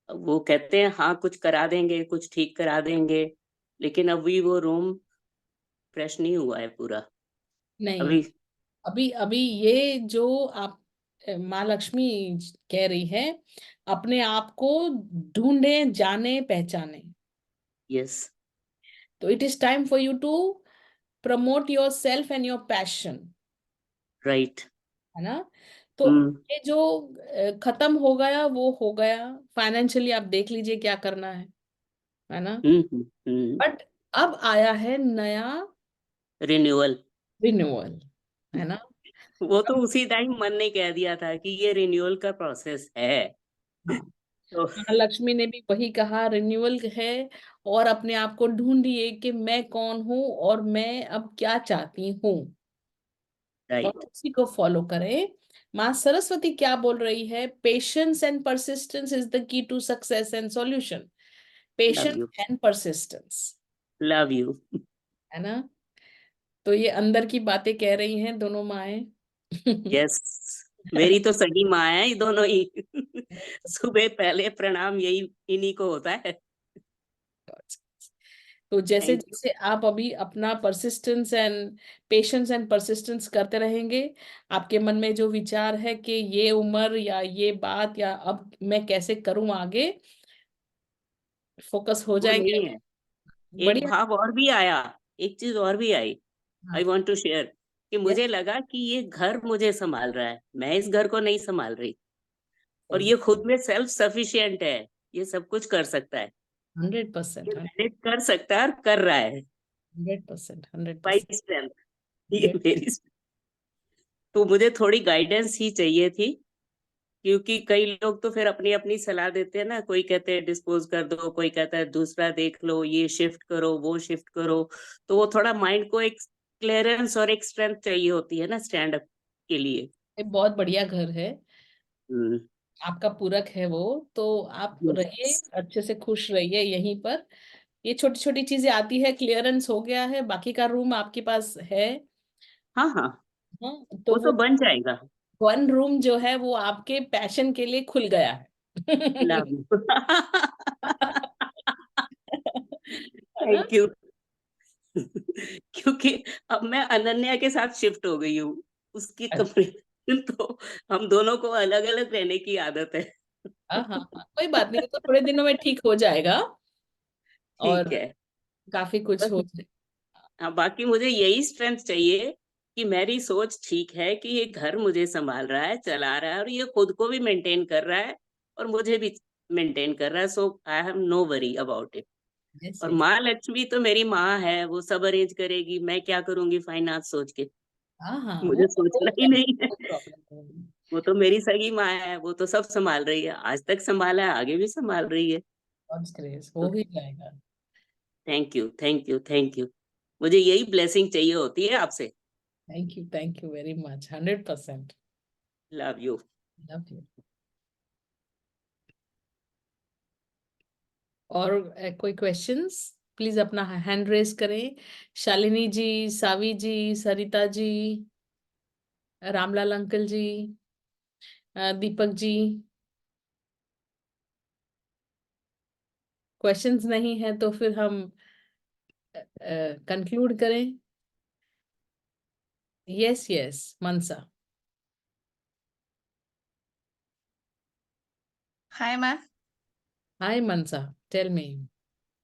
वो कहते हैं हाँ कुछ करा देंगे, कुछ ठीक करा देंगे, लेकिन अभी वो रूम फ्रेश नहीं हुआ है पूरा नहीं, अभी। अभी अभी ये जो आप माँ लक्ष्मी कह रही है, अपने आप को ढूंढे, जाने, पहचाने। यस, तो it is time for you to promote your self and your passion, right. है ना। तो ये जो खत्म हो गया वो हो गया। फाइनेंशियली आप देख लीजिए क्या करना है ना। बट अब आया है नया रिन्यूअल। रिन्यूअल, है ना। वो तो उसी टाइम मन ने कह दिया था कि ये रिन्यूअल का प्रोसेस है। हाँ, तो महालक्ष्मी ने भी वही कहा, रिन्यूअल है। और अपने आप को ढूंढिए कि मैं कौन हूं और मैं अब क्या चाहती हूँ, और राइट, उसी को फॉलो करें। माँ सरस्वती क्या बोल रही है? Patience and persistence is the key to success and solution. Love patience you, and persistence, love you. है ना। तो ये अंदर की बातें कह रही हैं दोनों माएं। यस, मेरी तो सगी माँ है ये दोनों ही सुबह पहले प्रणाम यही इन्हीं को होता है। तो जैसे थैंक यू। जैसे आप अभी अपना persistence and patience and persistence करते रहेंगे, आपके मन में जो विचार है कि ये उम्र या ये बात या अब मैं कैसे करूं आगे, फोकस हो वो जाएंगे। नहीं है, एक बढ़िया। भाव और भी आया, एक चीज और भी आई। हाँ, आई वांट टू शेयर कि yes, मुझे लगा कि ये घर मुझे संभाल रहा है, मैं इस घर को नहीं संभाल रही। और सही, ये खुद में सेल्फ सफिशिएंट है, ये सब कुछ कर सकता है, 100%, ये मैनेज कर सकता है और कर रहा है 100%, बाई 100%। स्ट्रेंथ। ये मेरी तो मुझे थोड़ी गाइडेंस ही चाहिए थी, क्योंकि कई लोग तो फिर अपनी अपनी सलाह देते हैं ना, कोई कहते हैं डिस्पोज कर दो, कोई कहता है दूसरा देख लो, ये शिफ्ट करो, वो शिफ्ट करो। तो वो थोड़ा माइंड को एक क्लियरेंस और एक स्ट्रेंथ चाहिए होती है ना स्टैंड अप के लिए। ये बहुत बढ़िया घर है, हम्म, आपका पूरक है वो। तो आप रहिए, yes। अच्छे से खुश रहिए यहीं पर। ये छोटी छोटी चीजें आती है, क्लियरेंस हो गया है, बाकी का रूम आपके पास है। हाँ हाँ, हाँ, तो वो तो वो बन जाएगा। वन रूम जो है वो आपके पैशन के लिए खुल गया है। लव यू है ना। थैंक यू क्योंकि अब मैं अनन्या के साथ शिफ्ट हो गई हूँ, उसकी अच्छा, कमरे तो हम दोनों को अलग अलग रहने की आदत है। हाँ हाँ हाँ, कोई बात नहीं, वो तो थोड़े दिनों में ठीक हो जाएगा ठीक और है, काफी कुछ बस। हो जाए। हाँ, बाकी मुझे यही स्ट्रेंथ चाहिए कि मेरी सोच ठीक है कि ये घर मुझे संभाल रहा है, चला रहा है, और ये खुद को भी मेंटेन कर रहा है और मुझे भी मेंटेन कर रहा है। So I have no worry about it. Yes और यस, माँ लक्ष्मी तो मेरी माँ है, वो सब अरेंज करेगी, मैं क्या करूंगी फाइनेंस सोच के। हाँ हाँ, मुझे सोचना ही नहीं है। कोई प्रॉब्लम नहीं। वो तो मेरी सगी माँ है, वो तो सब संभाल रही है, आज तक संभाला है, आगे भी संभाल रही है। God's grace, हो ही जाएगा। Thank you, thank you, thank you. मुझे यही ब्लेसिंग चाहिए होती है आपसे। Thank you very much, 100%। Love you. Love you. और कोई क्वेश्चंस, प्लीज अपना हैंड रेज करें। शालिनी जी, सावी जी, सरिता जी, रामलाल अंकल जी, दीपक जी। क्वेश्चंस नहीं है तो फिर हम कंक्लूड करें। Yes yes, Mansa. Hi, ma'am. Hi Mansa, tell me.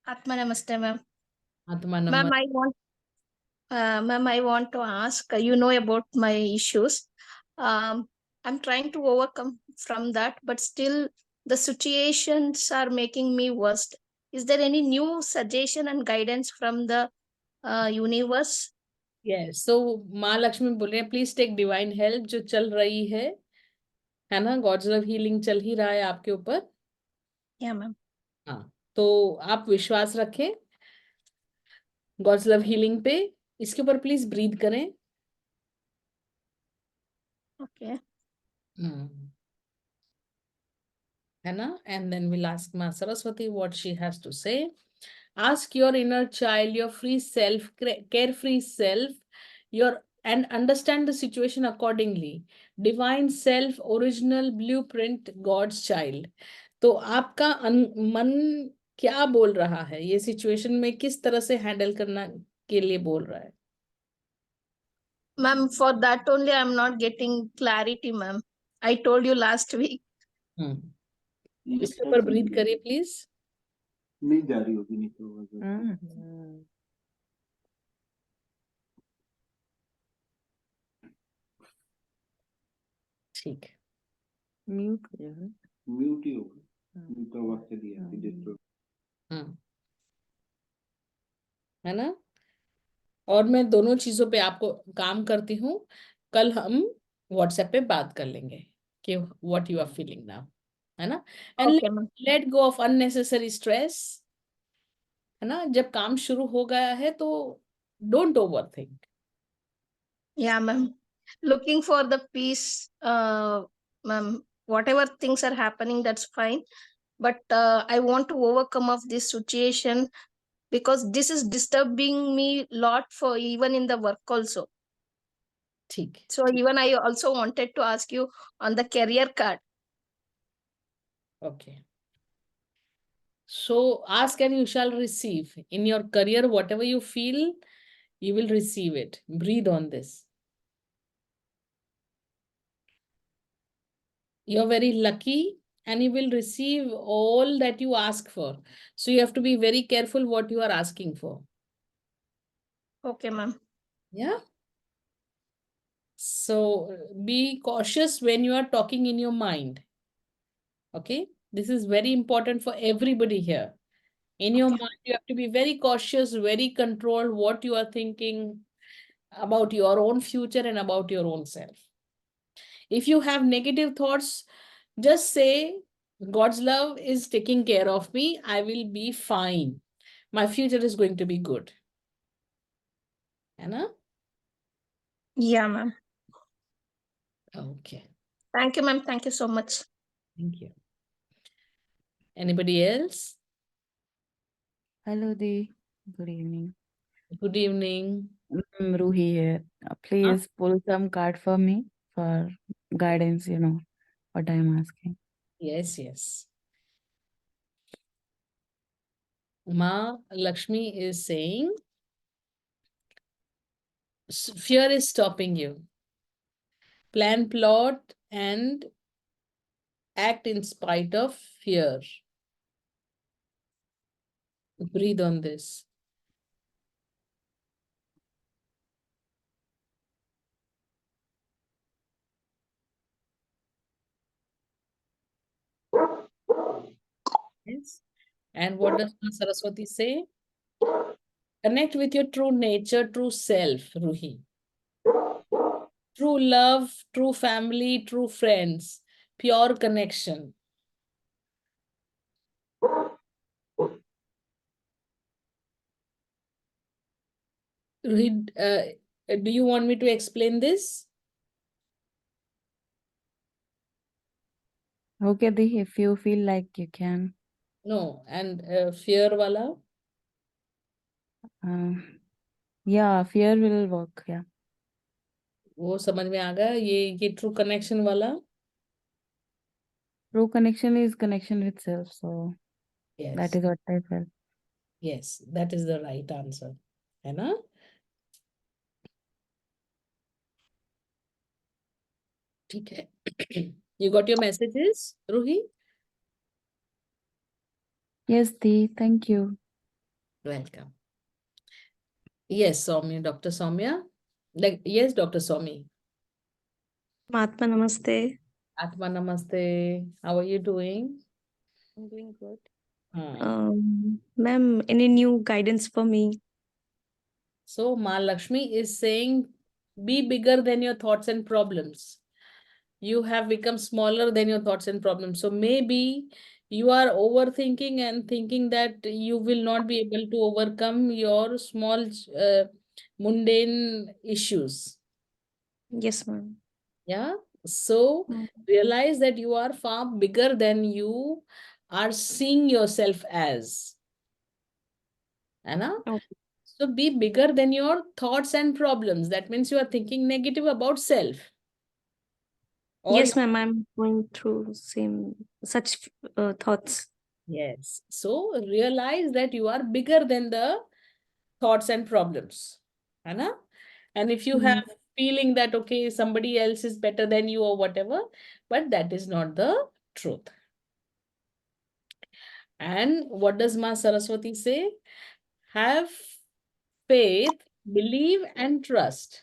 Atma Namaste, ma'am. आत्मा Ma'am, नमन। I want to ask, you know about my issues. I'm trying to overcome from that, but still the situations are making me worse. Is there any new suggestion and guidance from the universe? Yes, so माँ लक्ष्मी बोल रहे हैं please take divine help, जो चल रही है ना, God's love healing चल ही रहा है आपके ऊपर। Yeah, ma'am. हाँ, तो आप विश्वास रखें गॉड्स लव हीलिंग पे। इसके ऊपर प्लीज ब्रीथ करें। Okay. है ना, एंड देन विल आस्क माँ Saraswati what she has to say. Ask your inner child, your free self, carefree self, your and understand the situation accordingly. Divine self, original blueprint, God's child. तो आपका मन क्या बोल रहा है, ये situation में किस तरह से हैंडल करना के लिए बोल रहा है? Ma'am, for that only I'm not getting clarity, ma'am. I told you last week. इसके ऊपर ब्रीथ करिए प्लीज। नहीं जा रही होगी, नहीं तो ठीक है, म्यूट म्यूट ही होगा, नहीं तो आवाज चली जाती डिस्टर्ब। है ना। और मैं दोनों चीजों पे आपको काम करती हूँ। कल हम व्हाट्सएप पे बात कर लेंगे कि what you are feeling now, है ना। And Okay, ma'am. Let go of unnecessary stress, है ना। जब काम शुरू हो गया है तो don't overthink. Yeah, ma'am. Looking for the peace, ma'am. Whatever things are happening, that's fine. But I want to overcome of this situation because this is disturbing me lot for even in the work also. ठीक है, So even I also wanted to ask you on the career card. okay. So ask and you shall receive. In your career, whatever you feel, you will receive it. Breathe on this. You're very lucky and you will receive all that you ask for. So you have to be very careful what you are asking for. Okay, ma'am. Yeah. So be cautious when you are talking in your mind. Okay. This is very important for everybody here. In your mind, you have to be very cautious, very controlled what you are thinking about your own future and about your own self. If you have negative thoughts, just say, God's love is taking care of me. I will be fine. My future is going to be good. Anna? Yeah, ma'am. Okay. Thank you, ma'am. Thank you so much. Thank you. Anybody else? Hello, Dee. Good evening. Good evening. Ruhi here. Please pull some card for me for guidance, you know what I'm asking. Yes, yes. Ma Lakshmi is saying, fear is stopping you. Plan, plot, and act in spite of fear. Breathe on this. Yes. And what does Ma Saraswati say? Connect with your true nature, true self, Ruhi. True love, true family, true friends, pure connection. Read, do you want me to explain this? Okay, Di, if you feel like you can. No, and fear wala? Yeah, fear will work. Yeah. वो समझ में आ गया ये true connection वाला? True connection is connection with self. So Yes. that is what I felt. Yes, that is the right answer. है ना? ठीक है. You got your messages, Ruhi? Yes, Di, thank you. Welcome. Yes, Soumya, Dr. Soumya. Like, yes, Dr. Soumi. Mahatma, namaste. Atma Namaste. How are you doing? I'm doing good. Hmm. Ma'am, any new guidance for me? So, Ma Lakshmi is saying, be bigger than your thoughts and problems. You have become smaller than your thoughts and problems. So, maybe you are overthinking and thinking that you will not be able to overcome your small, mundane issues. Yes, ma'am. Yeah. So, realize that you are far bigger than you are seeing yourself as. Anna? Okay. So be bigger than your thoughts and problems. That means you are thinking negative about self. Or Yes, ma'am. I'm going through such thoughts. yes. So realize that you are bigger than the thoughts and problems. Anna? And if you have feeling that, okay, somebody else is better than you or whatever, but that is not the truth. And what does Ma Saraswati say? Have faith, believe, and trust.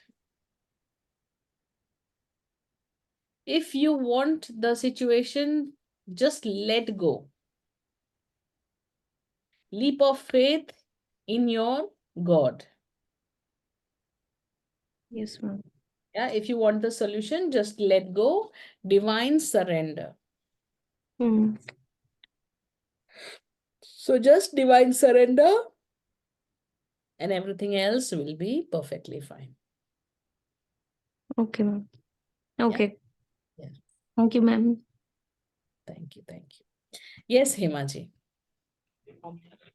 If you want the situation, just let go. Leap of faith in your God. Yes, ma'am. Yeah, if you want the solution, just let go. Divine surrender. So just divine surrender and everything else will be perfectly fine. Okay, ma'am. Okay. Yeah. Thank you, ma'am. Thank you. Thank you. Yes, Himaji.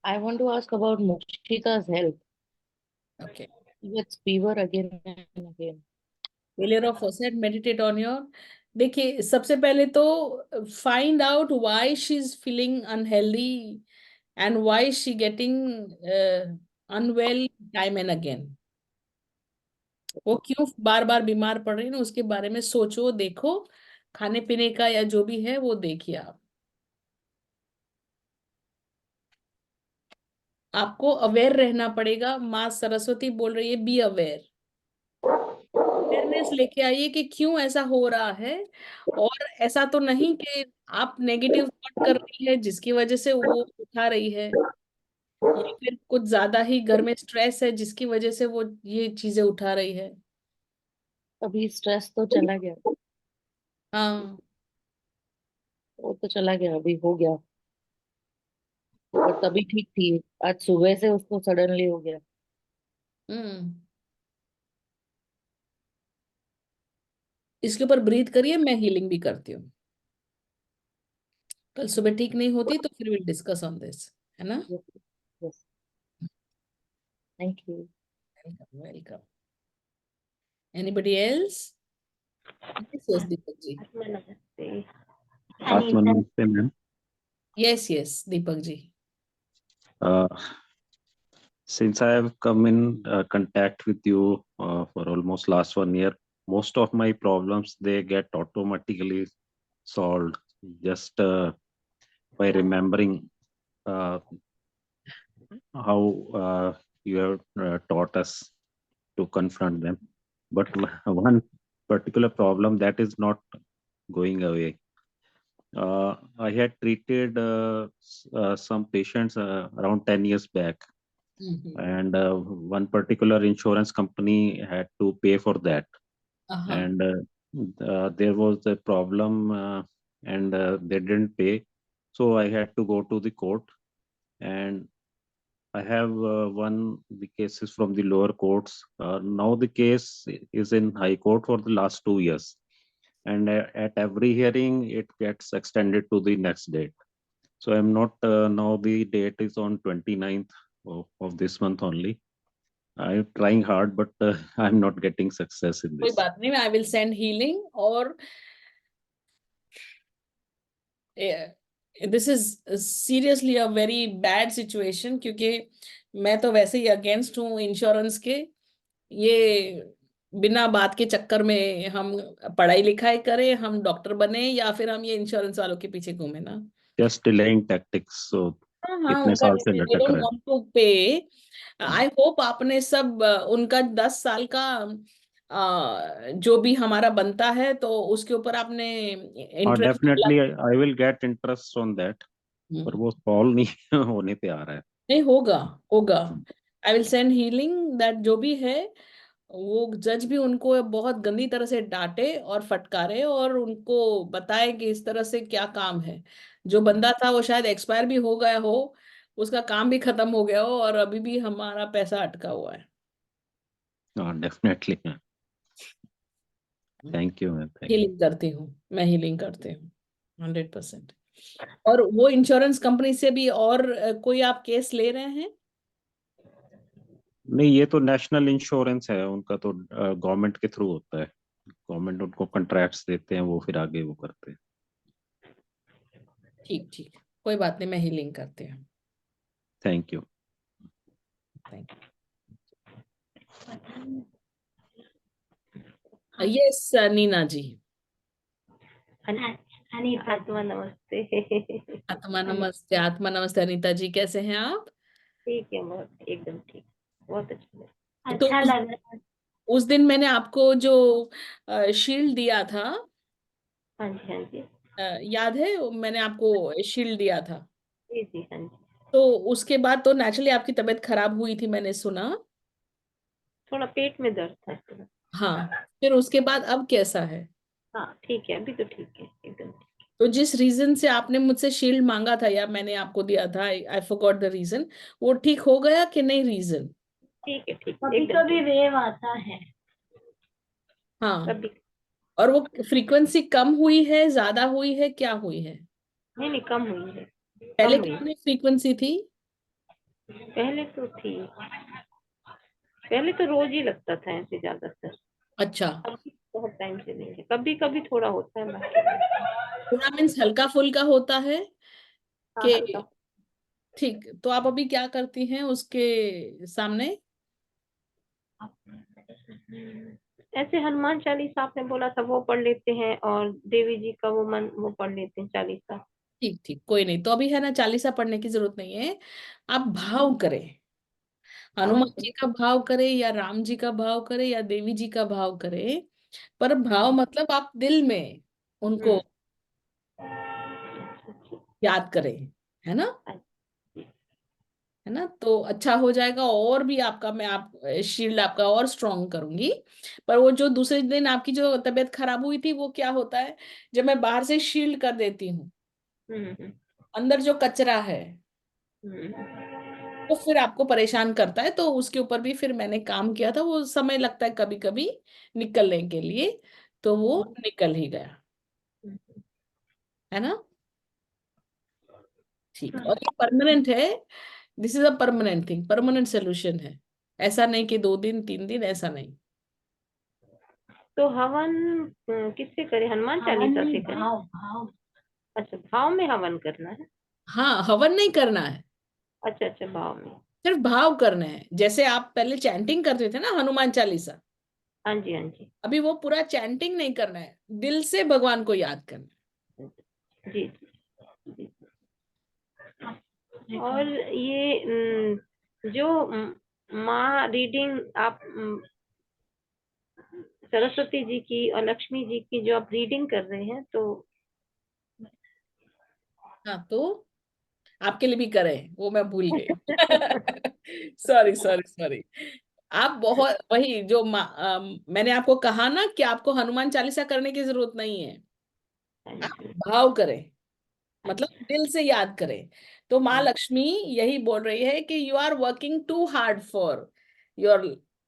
I want to ask about Mokshika's health. Okay. She gets fever again and again. Failure of foresight, meditate on your. देखिए सबसे पहले तो find out why she's feeling unhealthy and why she getting unwell time and again. वो क्यों बार बार बीमार पड़ रही है ना, उसके बारे में सोचो, देखो, खाने पीने का या जो भी है वो देखिए आप. आपको अवेयर रहना पड़ेगा. माँ सरस्वती बोल रही है बी अवेयर. अवेयरनेस लेके आइए कि क्यों ऐसा हो रहा है. और ऐसा तो नहीं कि आप नेगेटिव थॉट कर रही है जिसकी वजह से वो उठा रही है, या फिर कुछ ज्यादा ही घर में स्ट्रेस है जिसकी वजह से वो ये चीजें उठा रही है. अभी स्ट्रेस तो चला गया. हाँ, वो तो चला गया, अभी हो गया. और तभी ठीक थी, आज सुबह से उसको सडनली हो गया. इसके ऊपर ब्रीथ करिए, मैं हीलिंग भी करती हूँ. कल सुबह ठीक नहीं होती तो फिर विल डिस्कस ऑन दिस, है ना? Yes. Thank you. Welcome welcome. Anybody else? Yes Deepak ji. Atma Namaste, ma'am. Yes, Deepak ji. Since I have come in contact with you for almost last 1 year, most of my problems, they get automatically solved just by remembering how you have taught us to confront them. But one particular problem that is not going away. I had treated some patients around 10 years back, and one particular insurance company had to pay for that. हाँ and there was a problem, and they didn't pay, so I had to go to the court, and I have won the cases from the lower courts. Now the case is in High Court for the last 2 years, and at every hearing it gets extended to the next date. So I'm not, now the date is on 29th of this month only. I'm trying hard, but I'm not getting success in कोई this. बात नहीं, I will send healing. और this is seriously a very bad situation, क्योंकि मैं तो वैसे ही against हूँ insurance के। ये बिना बात के चक्कर में हम पढ़ाई लिखाई करें, हम डॉक्टर बने, या फिर हम ये इंश्योरेंस वालों के पीछे घूमे ना। Just delaying tactics. So हाँ, इतने उनका साल से they लटक don't रहे हैं। want to pay। I hope आपने सब उनका 10 साल का जो भी हमारा बनता है तो उसके ऊपर आपने interest. Definitely I will gate interest on that, पर वो सॉल्व नहीं होने पे आ रहा है। नहीं होगा, होगा। I will send healing that जो भी है, वो जज भी उनको बहुत गंदी तरह से डांटे और फटकारे और उनको बताए कि इस तरह से क्या काम है। जो बंदा था वो शायद एक्सपायर भी हो गया हो, उसका काम भी खत्म हो गया हो, और अभी भी हमारा पैसा अटका हुआ है। Definitely. Thank you ma'am. Healing करती हूँ, मैं हीलिंग करती हूँ 100%। और वो इंश्योरेंस कंपनी से भी और कोई आप केस ले रहे हैं? नहीं, ये तो नेशनल इंश्योरेंस है उनका, तो गवर्नमेंट के थ्रू होता है। गवर्नमेंट उनको कॉन्ट्रैक्ट्स देते हैं, वो फिर आगे वो करते हैं। ठीक ठीक, कोई बात नहीं, मैं हीलिंग करती हूँ। Thank you. Thank you. Yes Neena ji. आत्मा नमस्ते। आत्मा नमस्ते, आत्मा नमस्ते। अनीता जी कैसे हैं आप? ठीक है, बहुत एकदम ठीक, बहुत अच्छा तो अच्छा लग रहा है। उस दिन मैंने आपको जो शील्ड दिया था, हाँ जी, हाँ जी, याद है? मैंने आपको शील्ड दिया था। जी जी, हाँ जी। तो उसके बाद तो नेचुरली आपकी तबीयत खराब हुई थी, मैंने सुना। थोड़ा पेट में दर्द था थोड़ा। हाँ, फिर उसके बाद अब कैसा है? हाँ ठीक है, अभी तो ठीक है एकदम। तो जिस रीजन से आपने मुझसे शील्ड मांगा था या मैंने आपको दिया था, आई फॉरगॉट द रीजन, वो ठीक हो गया कि नहीं रीजन? ठीक है, ठीक कभी एकदम कभी वेव आता है। हाँ, कभी। और वो फ्रीक्वेंसी कम हुई है, ज्यादा हुई है, क्या हुई है? नहीं नहीं, कम हुई है, पहले कम हुई है। कितनी फ्रीक्वेंसी थी? पहले तो थी, पहले तो रोज ही लगता था ऐसे ज्यादातर। अच्छा, अभी बहुत टाइम से नहीं है, कभी कभी थोड़ा होता है बाकी। थोड़ा मीन्स हल्का फुल्का होता है हाँ कि? हल्का। ठीक, तो आप अभी क्या करती हैं उसके सामने? ऐसे हनुमान चालीसा आपने बोला था वो पढ़ लेते हैं, और देवी जी का वो पढ़ लेते हैं चालीसा। ठीक ठीक, कोई नहीं, तो अभी है ना, चालीसा पढ़ने की जरूरत नहीं है। आप भाव करें, हनुमान जी का भाव करें या राम जी का भाव करें या देवी जी का भाव करें, पर भाव मतलब आप दिल में उनको याद करें, है ना? है ना? तो अच्छा हो जाएगा। और भी आपका मैं आप शील्ड आपका और स्ट्रॉन्ग करूंगी। पर वो जो दूसरे दिन आपकी जो तबीयत खराब हुई थी, वो क्या होता है, जब मैं बाहर से शील्ड कर देती हूँ, अंदर जो कचरा है वो फिर आपको परेशान करता है। तो उसके ऊपर भी फिर मैंने काम किया था, वो समय लगता है कभी कभी निकलने के लिए, तो वो निकल ही गया, है ना? ठीक, और ये परमानेंट है। This is a permanent thing, permanent solution है। ऐसा नहीं कि 2 दिन 3 दिन, ऐसा नहीं। तो हवन किससे करें, हनुमान चालीसा से करें? भाव भाव। अच्छा, भाव में हवन करना है। हाँ, हवन नहीं करना है, अच्छा अच्छा, भाव में। सिर्फ भाव करना है। जैसे आप पहले चैंटिंग करते थे ना हनुमान चालीसा, हाँ जी, हाँ जी, अभी वो पूरा चैंटिंग नहीं करना है, दिल से भगवान को याद करना है। जी जी। और ये जो माँ रीडिंग आप सरस्वती जी की और लक्ष्मी जी की जो आप रीडिंग कर रहे हैं, तो हाँ, तो आपके लिए भी करें, वो मैं भूल गई। Sorry sorry sorry. आप बहुत वही जो मैंने आपको कहा ना कि आपको हनुमान चालीसा करने की जरूरत नहीं है, आप भाव करें, मतलब दिल से याद करें। तो माँ लक्ष्मी यही बोल रही है कि you are working too hard for your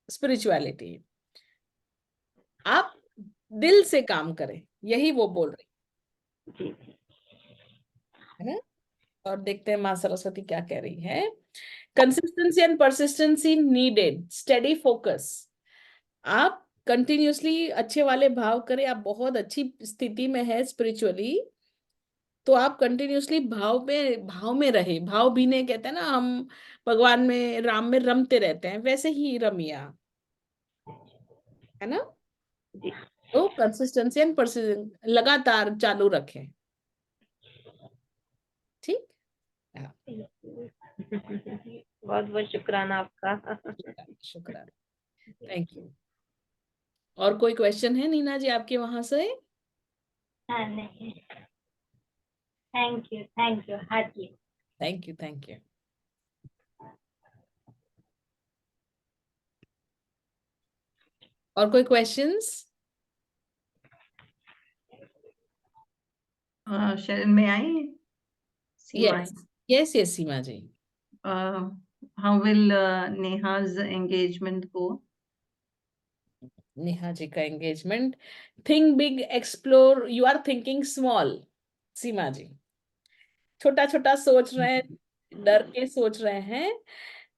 spirituality, आप दिल से काम करें, यही वो बोल रही है ना। और देखते हैं माँ सरस्वती क्या कह रही है। Consistency and persistency needed, study focus. आप कंटिन्यूसली अच्छे वाले भाव करें, आप बहुत अच्छी स्थिति में है स्पिरिचुअली, तो आप कंटिन्यूसली भाव में रहे। भाव भी नहीं कहते ना हम, भगवान में राम में रमते रहते हैं, वैसे ही रमिया, है ना। तो कंसिस्टेंसी एंड परसिस्टेंस लगातार चालू रखें, ठीक। हाँ, बहुत बहुत शुक्राना आपका। शुक्राना, थैंक यू। और कोई क्वेश्चन है नीना जी आपके वहां से? हाँ नहीं, thank you heartly. Thank you, thank you. और कोई क्वेश्चंस? शरण में आई Seema? Yes yes Seema ji. How will Neha's engagement go? Neha ji का engagement, think big explore, you are thinking small. Seema ji छोटा छोटा सोच रहे हैं, डर के सोच रहे हैं।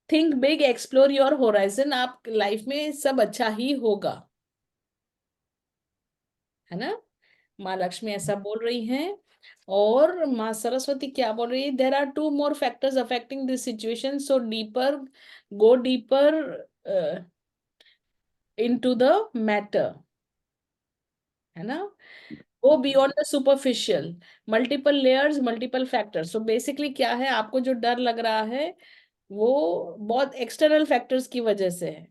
Think big explore your horizon, आप लाइफ में सब अच्छा ही होगा, है ना। माँ लक्ष्मी ऐसा बोल रही हैं। और माँ सरस्वती क्या बोल रही है? There are two more factors affecting this situation, so deeper, go deeper into the matter, है ना। Go beyond the superficial, multiple layers, multiple factors. So basically क्या है, आपको जो डर लग रहा है वो बहुत एक्सटर्नल फैक्टर्स की वजह से है,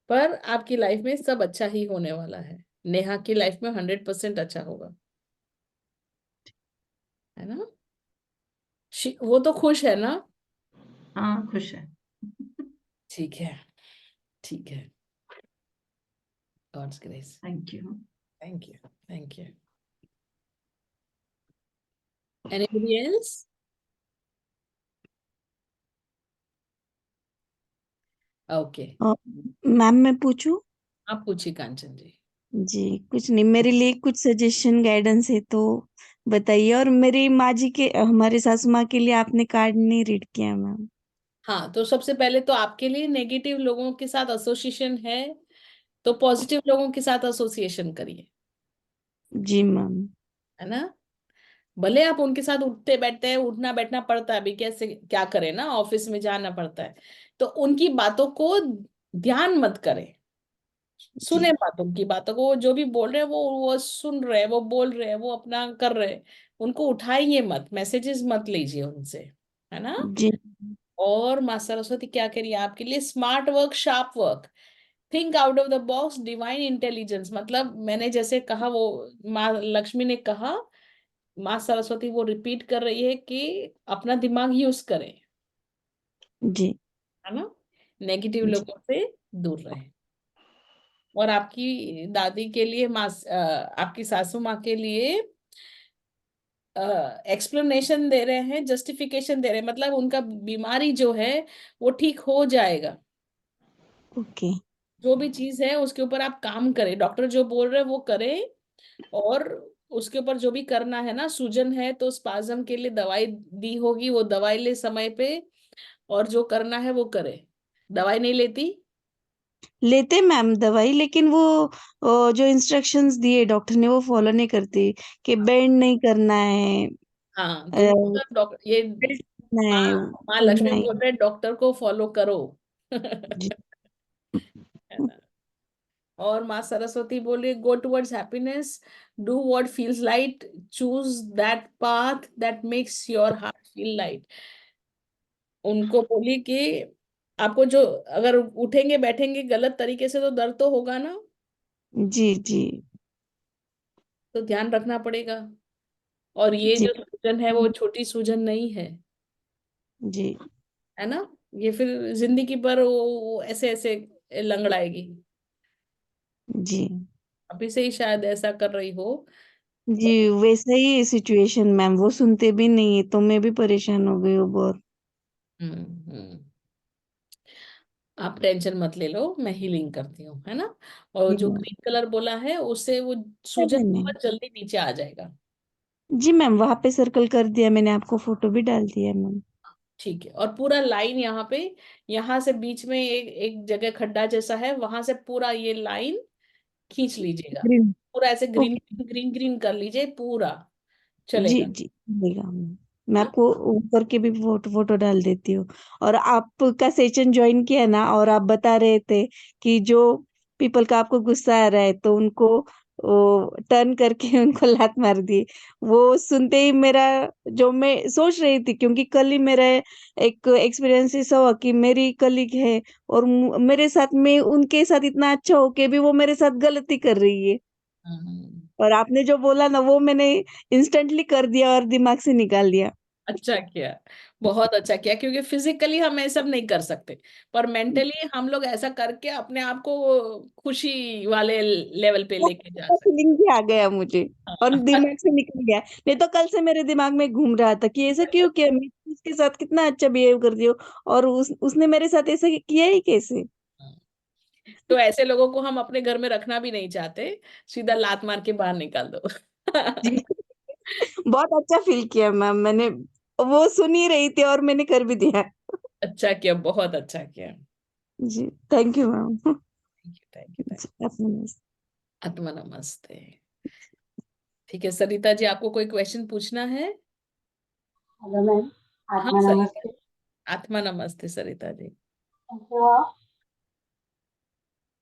पर आपकी लाइफ में सब अच्छा ही होने वाला है। नेहा की लाइफ में 100% अच्छा होगा, है ना। वो तो खुश है ना? हाँ खुश है। ठीक है, ठीक है। God's grace. Thank you. Thank you, thank you. Anybody else? Okay, ma'am मैं पूछूं? आप पूछिए कांचन जी। जी कुछ नहीं, मेरे लिए कुछ सजेशन गाइडेंस है तो बताइए। और मेरी माँ जी के, हमारे सासू माँ के लिए आपने कार्ड नहीं रीड किया मैम। हाँ, तो सबसे पहले तो आपके लिए नेगेटिव लोगों के साथ एसोसिएशन है, तो पॉजिटिव लोगों के साथ एसोसिएशन करिए, जी मैम। है ना। भले आप उनके साथ उठते बैठते हैं, उठना बैठना पड़ता है, अभी कैसे क्या करें ना, ऑफिस में जाना पड़ता है, तो उनकी बातों को ध्यान मत करें, सुने बातों की बातों को, जो भी बोल रहे हैं वो सुन रहे हैं, वो बोल रहे हैं, वो अपना कर रहे हैं, उनको उठाइए मत, मैसेजेस मत लीजिए उनसे, है ना। जी और माँ सरस्वती क्या करिए आपके लिए? Smart work, sharp work, think out of the box, divine intelligence. मतलब मैंने जैसे कहा, वो माँ लक्ष्मी ने कहा, माँ सरस्वती वो रिपीट कर रही है कि अपना दिमाग यूज करें, जी है ना। नेगेटिव जी लोगों से दूर रहें। और आपकी दादी के लिए आपकी सासू माँ के लिए एक्सप्लेनेशन दे रहे हैं, जस्टिफिकेशन दे रहे हैं, मतलब उनका बीमारी जो है वो ठीक हो जाएगा। ओके जो भी चीज है उसके ऊपर आप काम करें, डॉक्टर जो बोल रहे हैं वो करें, और उसके ऊपर जो भी करना है ना, सूजन है तो स्पाज्म के लिए दवाई दी होगी, वो दवाई ले समय पे, और जो करना है वो करे। दवाई नहीं लेती? लेते मैम दवाई, लेकिन वो जो इंस्ट्रक्शंस दिए डॉक्टर ने वो फॉलो नहीं करती, कि बेंड नहीं करना है, हाँ, तो बेल्ट मतलब डॉक्टर ये करना माँ है, माँ घूमना लक्ष्मी है। बोल रहे डॉक्टर को फॉलो करो। जी है ना। और माँ सरस्वती बोले go towards happiness, do what feels light, choose that path that makes your heart feel light. उनको बोली कि आपको जो, अगर उठेंगे बैठेंगे गलत तरीके से तो दर्द तो होगा ना, जी जी तो ध्यान रखना पड़ेगा। और ये जी जो सूजन है वो छोटी सूजन नहीं है, जी है ना। ये फिर जिंदगी पर वो ऐसे ऐसे लंगड़ाएगी। जी अभी से ही शायद ऐसा कर रही हो। जी, वैसा ही सिचुएशन मैम, वो सुनते भी नहीं है, तो मैं भी परेशान हो गई हूँ बहुत। हम्म। आप टेंशन मत ले लो, मैं हीलिंग करती हूँ, है ना। और जी जो मैम। ग्रीन कलर बोला है उससे वो है सूजन मैंने। बहुत जल्दी नीचे आ जाएगा। जी मैम, वहां पे सर्कल कर दिया मैंने, आपको फोटो भी डाल दिया मैम। ठीक है। और पूरा लाइन यहाँ पे, यहाँ से बीच में एक एक जगह खड्डा जैसा है, वहां से पूरा ये लाइन खींच लीजिएगा। ग्रीन। पूरा ऐसे ग्रीन ओके। ग्रीन ग्रीन कर लीजिए पूरा, जी चलेगा। जी मिलेगा मैम। मैं हाँ आपको ऊपर के भी फोटो फोटो डाल देती हूँ। और आपका सेशन ज्वाइन किया ना, और आप बता रहे थे कि जो पीपल का आपको गुस्सा आ रहा है तो उनको टर्न करके उनको लात मार दी। वो सुनते ही मेरा, जो मैं सोच रही थी, क्योंकि कल ही मेरा एक एक्सपीरियंस ऐसा हुआ कि मेरी कलीग है और मेरे साथ में उनके साथ इतना अच्छा हो के भी वो मेरे साथ गलती कर रही है। हम्म। और आपने जो बोला ना, वो मैंने इंस्टेंटली कर दिया और दिमाग से निकाल दिया। अच्छा किया, बहुत अच्छा किया, क्योंकि फिजिकली हम ये सब नहीं कर सकते, पर मेंटली हम लोग ऐसा करके अपने आप को खुशी वाले लेवल पे वो लेके जा सकते फीलिंग भी आ गया मुझे और हैं। दिमाग से निकल गया। नहीं तो कल से मेरे दिमाग में घूम रहा था कि ऐसा क्यों किया, मैं उसके साथ कितना अच्छा बिहेव कर रही हूँ और उसने मेरे साथ ऐसा किया ही कैसे। तो ऐसे लोगों को हम अपने घर में रखना भी नहीं चाहते, सीधा लात मार के बाहर निकाल दो। जी बहुत अच्छा फील किया मैम मैंने, वो सुन ही रही थी और मैंने कर भी दिया। अच्छा किया, बहुत अच्छा किया। जी thank you ma'am. Thank you. अपना आत्मा नमस्ते। ठीक है सरिता जी, आपको कोई क्वेश्चन पूछना है? हेलो मैम, हाँ आत्मा सरिता, नमस्ते। आत्मा नमस्ते सरिता जी। कैसे हो आप?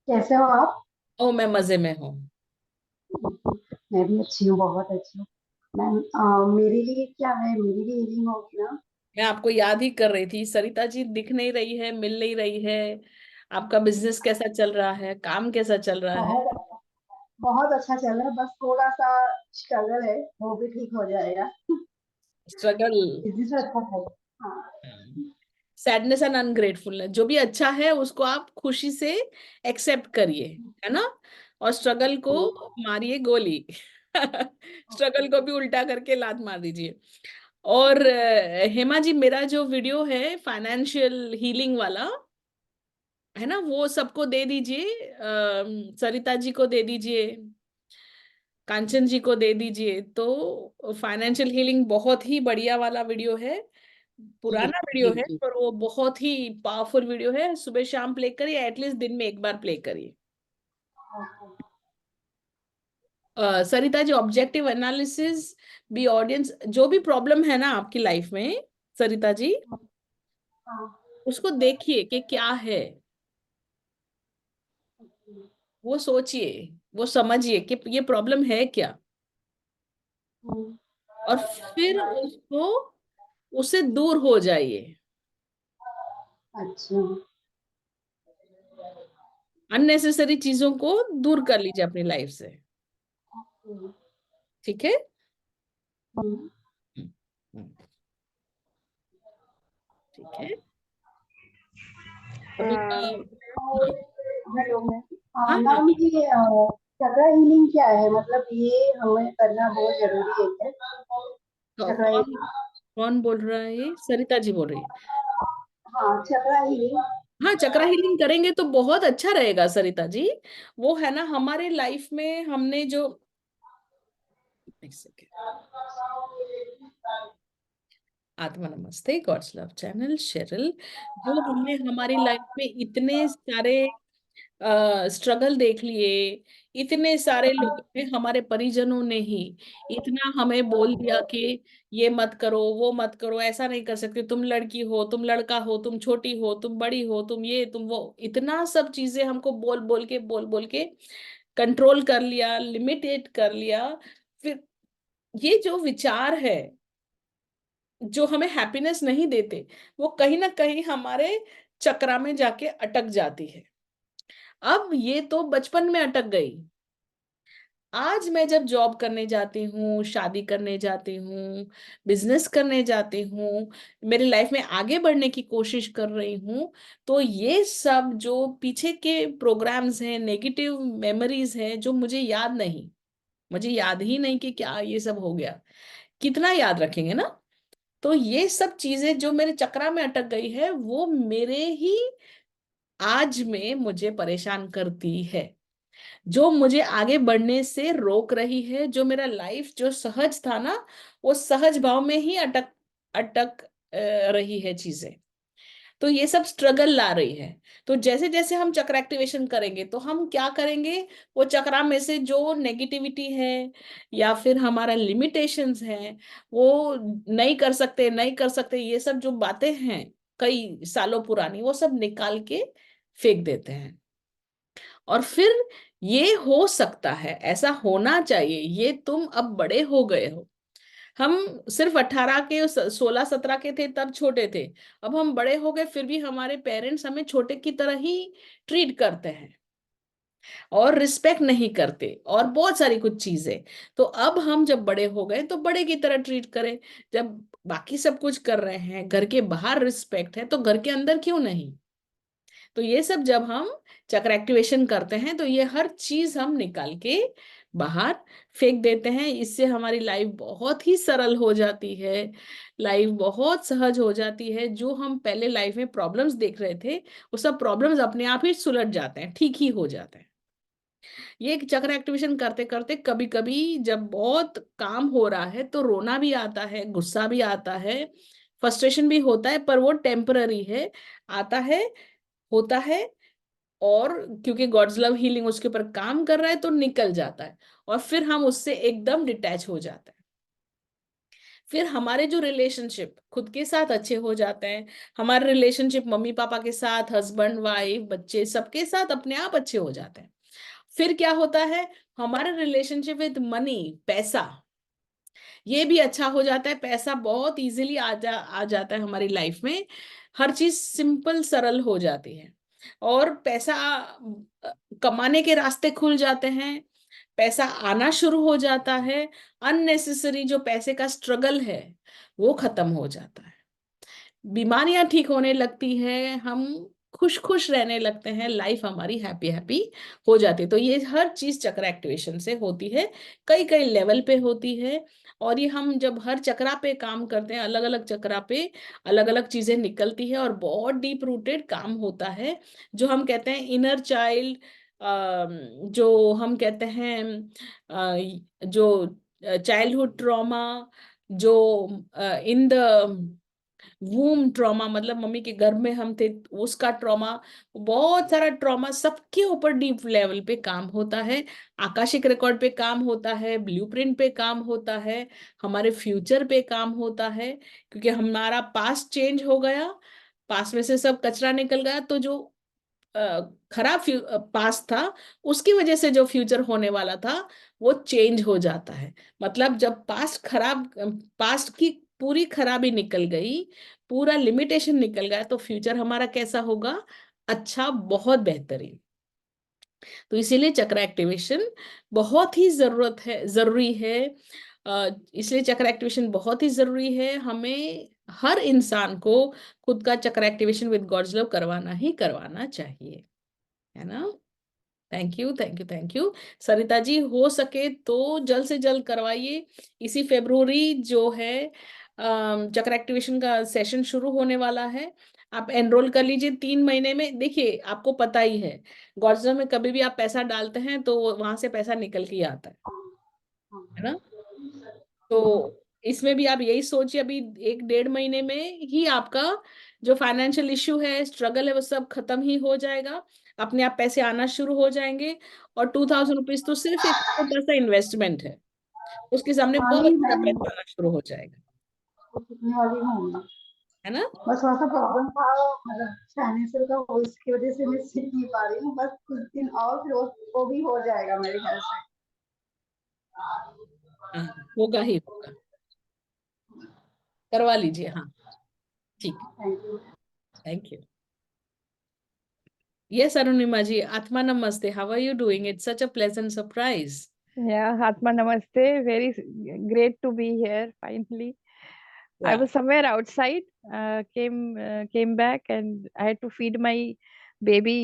कैसे हो आप? ओ मैं मजे में हूँ। मैं भी अच्छी हूँ, बहुत अच्छी हूँ। मैम मेरे लिए क्या है, मेरी भी हीलिंग होगी ना? मैं आपको याद ही कर रही थी, सरिता जी दिख नहीं रही है, मिल नहीं रही है। आपका बिजनेस कैसा चल रहा है, काम कैसा चल रहा है? बहुत बहुत अच्छा चल रहा है, बस थोड़ा सा स्ट्रगल है, वो भी ठीक हो जाएगा। स्ट्रगल। बिजनेस अच्छा है। हाँ। सैडनेस एंड अनग्रेटफुलनेस, जो भी अच्छा है उसको आप खुशी से एक्सेप्ट करिए, है ना। और स्ट्रगल को मारिए गोली। स्ट्रगल को भी उल्टा करके लात मार दीजिए। और हेमा जी, मेरा जो वीडियो है फाइनेंशियल हीलिंग वाला, है ना, वो सबको दे दीजिए। सरिता जी को दे दीजिए, कांचन जी को दे दीजिए। तो फाइनेंशियल हीलिंग बहुत ही बढ़िया वाला वीडियो है, जी पुराना वीडियो जी है, जी। पर वो बहुत ही पावरफुल वीडियो है। सुबह शाम प्ले करिए, एटलीस्ट दिन में एक बार प्ले करिए। सरिता जी, ऑब्जेक्टिव एनालिसिस भी, ऑडियंस जो भी प्रॉब्लम है ना आपकी लाइफ में, सरिता जी उसको देखिए कि क्या है, वो सोचिए, वो समझिए कि ये प्रॉब्लम है क्या, और फिर उसको, उससे दूर हो जाइए। अच्छा। अननेसेसरी चीजों को दूर कर लीजिए अपनी लाइफ से। ठीक है। हम्म, हम्म, ठीक है। अभी हाँ हेलो मैम। हाँ हाँ। मैम ये चक्र हीलिंग क्या है, मतलब ये हमें करना बहुत जरूरी है क्या? चक्र कौन हीलिंग। कौन बोल रहा है? ये सरिता जी बोल रही है। हाँ चक्र हीलिंग। हाँ, चक्रा हीलिंग करेंगे तो बहुत अच्छा रहेगा सरिता जी। वो है ना, हमारे लाइफ में हमने जो, एक सेकेंड, आत्मा नमस्ते, गॉड्स लव चैनल शेरल, जो हमने हमारी लाइफ में इतने सारे स्ट्रगल देख लिए, इतने सारे लोगों ने, हमारे परिजनों ने ही इतना हमें बोल दिया कि ये मत करो, वो मत करो, ऐसा नहीं कर सकते, तुम लड़की हो, तुम लड़का हो, तुम छोटी हो, तुम बड़ी हो, तुम ये तुम वो, इतना सब चीजें हमको बोल बोल के कंट्रोल कर लिया, लिमिटेड कर लिया। फिर ये जो विचार है जो हमें हैप्पीनेस नहीं देते, वो कहीं ना कहीं हमारे चक्रा में जाके अटक जाती है। अब ये तो बचपन में अटक गई, आज मैं जब जॉब करने जाती हूँ, शादी करने जाती हूँ, बिजनेस करने जाती हूँ, मेरी लाइफ में आगे बढ़ने की कोशिश कर रही हूँ, तो ये सब जो पीछे के प्रोग्राम्स हैं, नेगेटिव मेमोरीज हैं, जो मुझे याद नहीं, मुझे याद ही नहीं कि क्या ये सब हो गया, कितना याद रखेंगे ना। तो ये सब चीजें जो मेरे चक्रा में अटक गई है, वो मेरे ही आज में मुझे परेशान करती है, जो मुझे आगे बढ़ने से रोक रही है, जो मेरा लाइफ जो सहज था ना, वो सहज भाव में ही अटक अटक रही है चीजें। तो ये सब स्ट्रगल ला रही है। तो जैसे जैसे हम चक्र एक्टिवेशन करेंगे तो हम क्या करेंगे, वो चक्रा में से जो नेगेटिविटी है या फिर हमारा लिमिटेशंस है, वो नहीं कर सकते, नहीं कर सकते, ये सब जो बातें हैं कई सालों पुरानी, वो सब निकाल के फेंक देते हैं। और फिर ये हो सकता है, ऐसा होना चाहिए, ये तुम अब बड़े हो गए हो। हम सिर्फ 18 के 16-17 के थे तब छोटे थे, अब हम बड़े हो गए, फिर भी हमारे पेरेंट्स हमें छोटे की तरह ही ट्रीट करते हैं और रिस्पेक्ट नहीं करते और बहुत सारी कुछ चीजें। तो अब हम जब बड़े हो गए तो बड़े की तरह ट्रीट करें। जब बाकी सब कुछ कर रहे हैं, घर के बाहर रिस्पेक्ट है, तो घर के अंदर क्यों नहीं। तो ये सब जब हम चक्र एक्टिवेशन करते हैं तो ये हर चीज हम निकाल के बाहर फेंक देते हैं। इससे हमारी लाइफ बहुत ही सरल हो जाती है, लाइफ बहुत सहज हो जाती है। जो हम पहले लाइफ में प्रॉब्लम्स देख रहे थे, वो सब प्रॉब्लम्स अपने आप ही सुलझ जाते हैं, ठीक ही हो जाते हैं। ये चक्र एक्टिवेशन करते करते कभी कभी जब बहुत काम हो रहा है तो रोना भी आता है, गुस्सा भी आता है, फ्रस्ट्रेशन भी होता है, पर वो टेम्पररी है, आता है, होता है। और क्योंकि गॉड्स लव हीलिंग उसके ऊपर काम कर रहा है तो निकल जाता है, और फिर हम उससे एकदम डिटैच हो जाते हैं। फिर हमारे जो रिलेशनशिप खुद के साथ अच्छे हो जाते हैं, हमारे रिलेशनशिप मम्मी पापा के साथ, हस्बैंड वाइफ बच्चे सबके साथ अपने आप अच्छे हो जाते हैं। फिर क्या होता है, हमारा रिलेशनशिप विद मनी, पैसा, ये भी अच्छा हो जाता है। पैसा बहुत इजीली आ जाता है हमारी लाइफ में, हर चीज सिंपल सरल हो जाती है, और पैसा कमाने के रास्ते खुल जाते हैं, पैसा आना शुरू हो जाता है। अननेसेसरी जो पैसे का स्ट्रगल है वो खत्म हो जाता है, बीमारियां ठीक होने लगती है, हम खुश खुश रहने लगते हैं, लाइफ हमारी हैप्पी हैप्पी हो जाती है। तो ये हर चीज चक्र एक्टिवेशन से होती है, कई कई लेवल पे होती है। और ये हम जब हर चक्रा पे काम करते हैं, अलग अलग चक्रा पे अलग अलग चीजें निकलती है, और बहुत डीप रूटेड काम होता है, जो हम कहते हैं इनर चाइल्ड, जो हम कहते हैं जो चाइल्डहुड ट्रॉमा, जो इन द वूम ट्रॉमा, मतलब मम्मी के गर्भ में हम थे उसका ट्रॉमा, बहुत सारा ट्रॉमा, सबके ऊपर डीप लेवल पे काम होता है, आकाशिक रिकॉर्ड पे काम होता है, ब्लूप्रिंट पे काम होता है, हमारे फ्यूचर पे काम होता है। क्योंकि हमारा पास्ट चेंज हो गया, पास्ट में से सब कचरा निकल गया, तो जो खराब पास्ट था, उसकी वजह से जो फ्यूचर होने वाला था वो चेंज हो जाता है। मतलब जब पास्ट खराब, पास्ट की पूरी खराबी निकल गई, पूरा लिमिटेशन निकल गया, तो फ्यूचर हमारा कैसा होगा, अच्छा, बहुत बेहतरीन। तो इसीलिए चक्र एक्टिवेशन बहुत ही जरूरी है। इसलिए चक्र एक्टिवेशन बहुत ही जरूरी है, हमें हर इंसान को खुद का चक्र एक्टिवेशन विद गॉड्स लव करवाना ही करवाना चाहिए, है ना। Thank you, thank you, thank you. Sarita ji, हो सके तो जल्द से जल्द करवाइए। इसी फरवरी जो है चक्र एक्टिवेशन का सेशन शुरू होने वाला है, आप एनरोल कर लीजिए 3 महीने में। देखिए, आपको पता ही है गॉड्स लव में कभी भी आप पैसा डालते हैं तो वहां से पैसा निकल के ही आता है ना। तो इसमें भी आप यही सोचिए, अभी 1-1.5 महीने में ही आपका जो फाइनेंशियल इश्यू है, स्ट्रगल है, वो सब खत्म ही हो जाएगा, अपने आप पैसे आना शुरू हो जाएंगे। और 2000 रुपीज तो सिर्फ एक छोटा सा इन्वेस्टमेंट है, उसके सामने हाँ बहुत नहीं सारा मैम, पैसा आना शुरू हो जाएगा, कितने वाली हूँ मैं, है ना। बस थोड़ा सा प्रॉब्लम था, मतलब फाइनेंशियल का, वो इसकी वजह से मैं सीख नहीं पा रही हूँ। बस कुछ दिन और फिर वो भी हो जाएगा मेरे ख्याल से। हाँ, होगा ही होगा, करवा लीजिए। हाँ, ठीक, thank you. Thank you. Yes, Arunima ji, Atma Namaste. How are you doing? It's such a pleasant surprise. Yeah, Atma Namaste. Very great to be here finally. I Yeah. was somewhere outside, came back, and I had to feed my baby,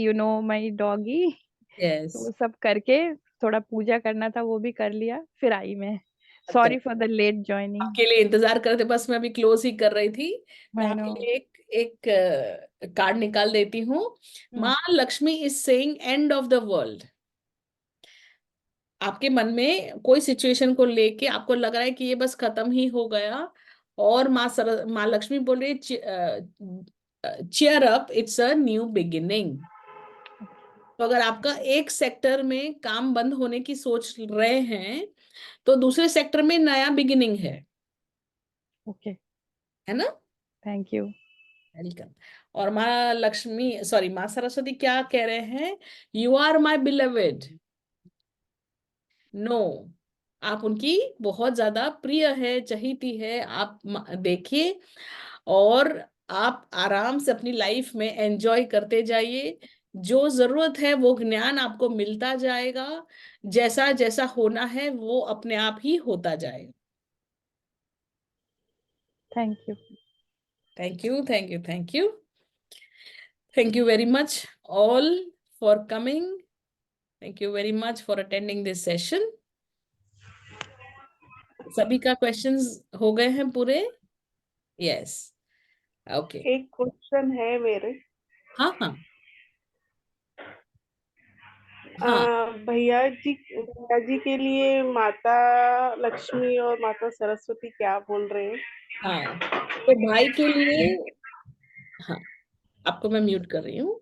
my doggy. Yes. तो वो सब करके थोड़ा पूजा करना था, वो भी कर लिया, फिर आई मैं. अच्छा, Sorry for the late joining. आपके लिए इंतजार कर रहे थे, बस मैं अभी क्लोज ही कर रही थी. मैं I आपके know. लिए एक कार्ड निकाल देती हूँ. माँ Lakshmi is saying end of the world. आपके मन में कोई सिचुएशन को लेके आपको लग रहा है कि ये बस खत्म ही हो गया, और माँ लक्ष्मी बोल रही है cheer up, it's a new beginning. तो अगर आपका एक सेक्टर में काम बंद होने की सोच रहे हैं, तो दूसरे सेक्टर में नया बिगिनिंग है. Okay. है ना? Thank you. वेलकम. और माँ लक्ष्मी, सॉरी, माँ सरस्वती क्या कह रहे हैं? You are my beloved. No, आप उनकी बहुत ज्यादा प्रिय है, चहीती है. आप देखिए, और आप आराम से अपनी लाइफ में एंजॉय करते जाइए. जो जरूरत है वो ज्ञान आपको मिलता जाएगा. जैसा जैसा होना है वो अपने आप ही होता जाएगा. Thank you. Thank you, thank you, thank you. Thank you very much all for coming. Thank you very much for attending this session. सभी का क्वेश्चंस हो गए हैं पूरे? यस. ओके. एक क्वेश्चन है मेरे. हाँ हाँ हाँ. भैया जी के लिए माता लक्ष्मी और माता सरस्वती क्या बोल रहे हैं? हाँ, तो भाई के लिए, हाँ, आपको मैं म्यूट कर रही हूँ.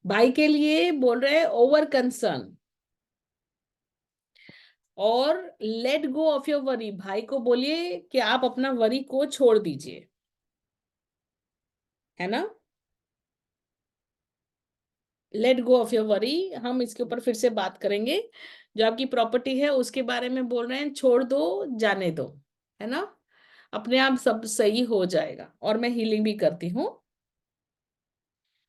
भाई के लिए बोल रहे हैं ओवर कंसर्न और late go of your worry. भाई को बोलिए कि आप अपना वरी को छोड़ दीजिए. है ना? Late go of your worry. हम इसके ऊपर फिर से बात करेंगे. जो आपकी प्रॉपर्टी है उसके बारे में बोल रहे हैं, छोड़ दो, जाने दो. है ना? अपने आप सब सही हो जाएगा. और मैं हीलिंग भी करती हूँ.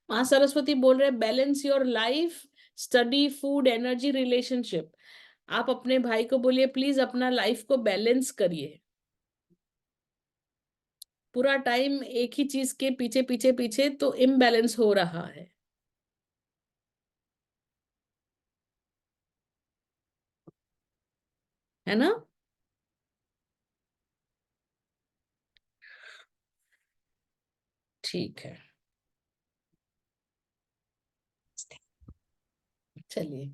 माँ सरस्वती बोल रहे हैं balance your life, study, food, energy, relationship. आप अपने भाई को बोलिए प्लीज अपना लाइफ को बैलेंस करिए. पूरा टाइम एक ही चीज के पीछे पीछे पीछे तो इम्बैलेंस हो रहा है. है ना? ठीक है, चलिए.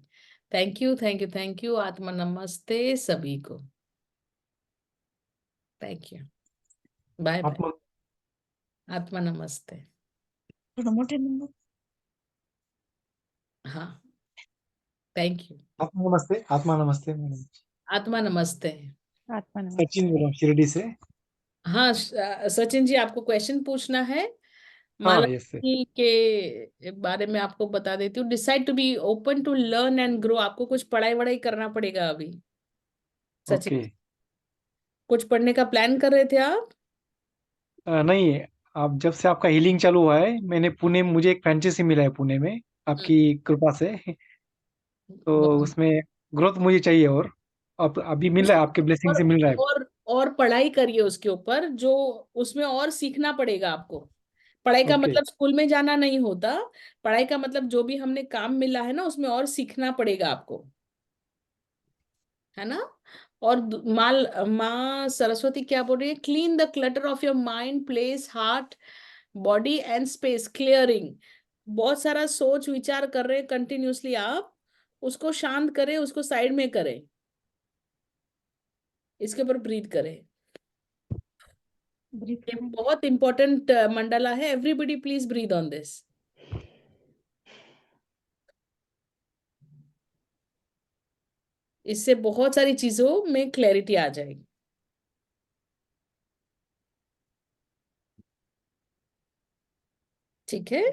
Thank you, thank you, thank you. आत्मा नमस्ते सभी को. Thank you. Bye bye. आत्मा नमस्ते. हाँ, थैंक यू. आत्मा नमस्ते. आत्मा नमस्ते मैडम. आत्मा नमस्ते. आत्मा नमस्ते. सचिन बोल रहा हूँ शिरडी से. हाँ, सचिन जी, आपको क्वेश्चन पूछना है. हाँ, यस सर. मालती के बारे में आपको बता देती हूँ. Decide to be open to learn and grow. आपको कुछ पढ़ाई वढ़ाई करना पड़ेगा अभी. सचिन, ओके. कुछ पढ़ने का प्लान कर रहे थे आप? नहीं, आप जब से आपका हीलिंग चालू हुआ है, मुझे एक फ्रेंचाइजी मिला है पुणे में आपकी कृपा से. तो उसमें ग्रोथ मुझे चाहिए, और अब अभी मिल रहा है, आपके ब्लेसिंग से मिल रहा है. और पढ़ाई करिए उसके ऊपर. जो उसमें और सीखना पड़ेगा आपको. पढ़ाई का ओके. मतलब स्कूल में जाना नहीं होता. पढ़ाई का मतलब जो भी हमने काम मिला है ना, उसमें और सीखना पड़ेगा आपको. है ना? और माँ सरस्वती क्या बोल रही है? Clean the clutter of your mind, place, heart, body and space. Clearing. बहुत सारा सोच विचार कर रहे हैं कंटिन्यूसली आप. उसको शांत करें, उसको साइड में करें. इसके ऊपर ब्रीथ करें. ये बहुत इंपॉर्टेंट मंडला है. Everybody please breathe on this. इससे बहुत सारी चीजों में क्लैरिटी आ जाएगी. ठीक है?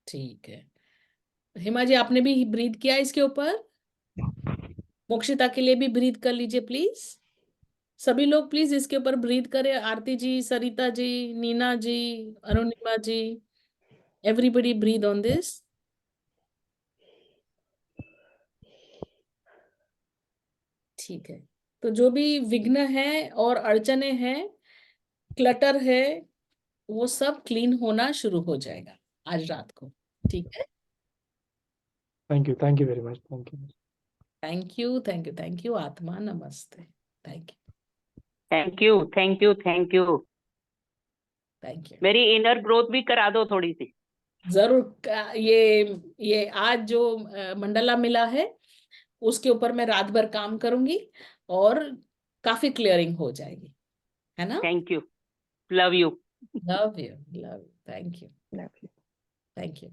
ठीक है. हिमा जी, आपने भी ब्रीथ किया इसके ऊपर? मोक्षिता के लिए भी ब्रीथ कर लीजिए प्लीज. सभी लोग प्लीज इसके ऊपर ब्रीथ करें. आरती जी, सरिता जी, नीना जी, अरुणिमा जी, एवरीबडी ब्रीथ ऑन दिस. ठीक है, तो जो भी विघ्न है और अड़चने हैं, क्लटर है, वो सब क्लीन होना शुरू हो जाएगा आज रात को। ठीक है, thank you very much, thank you. Thank you, thank you, thank you आत्मा, नमस्ते। Thank you, thank you, thank you, thank you. Thank you. मेरी इनर ग्रोथ भी करा दो थोड़ी सी। जरूर। ये आज जो मंडला मिला है उसके ऊपर मैं रात भर काम करूंगी और काफी क्लियरिंग हो जाएगी, है ना? Thank you, love you. Love you, love you, thank you, Love you. Thank you.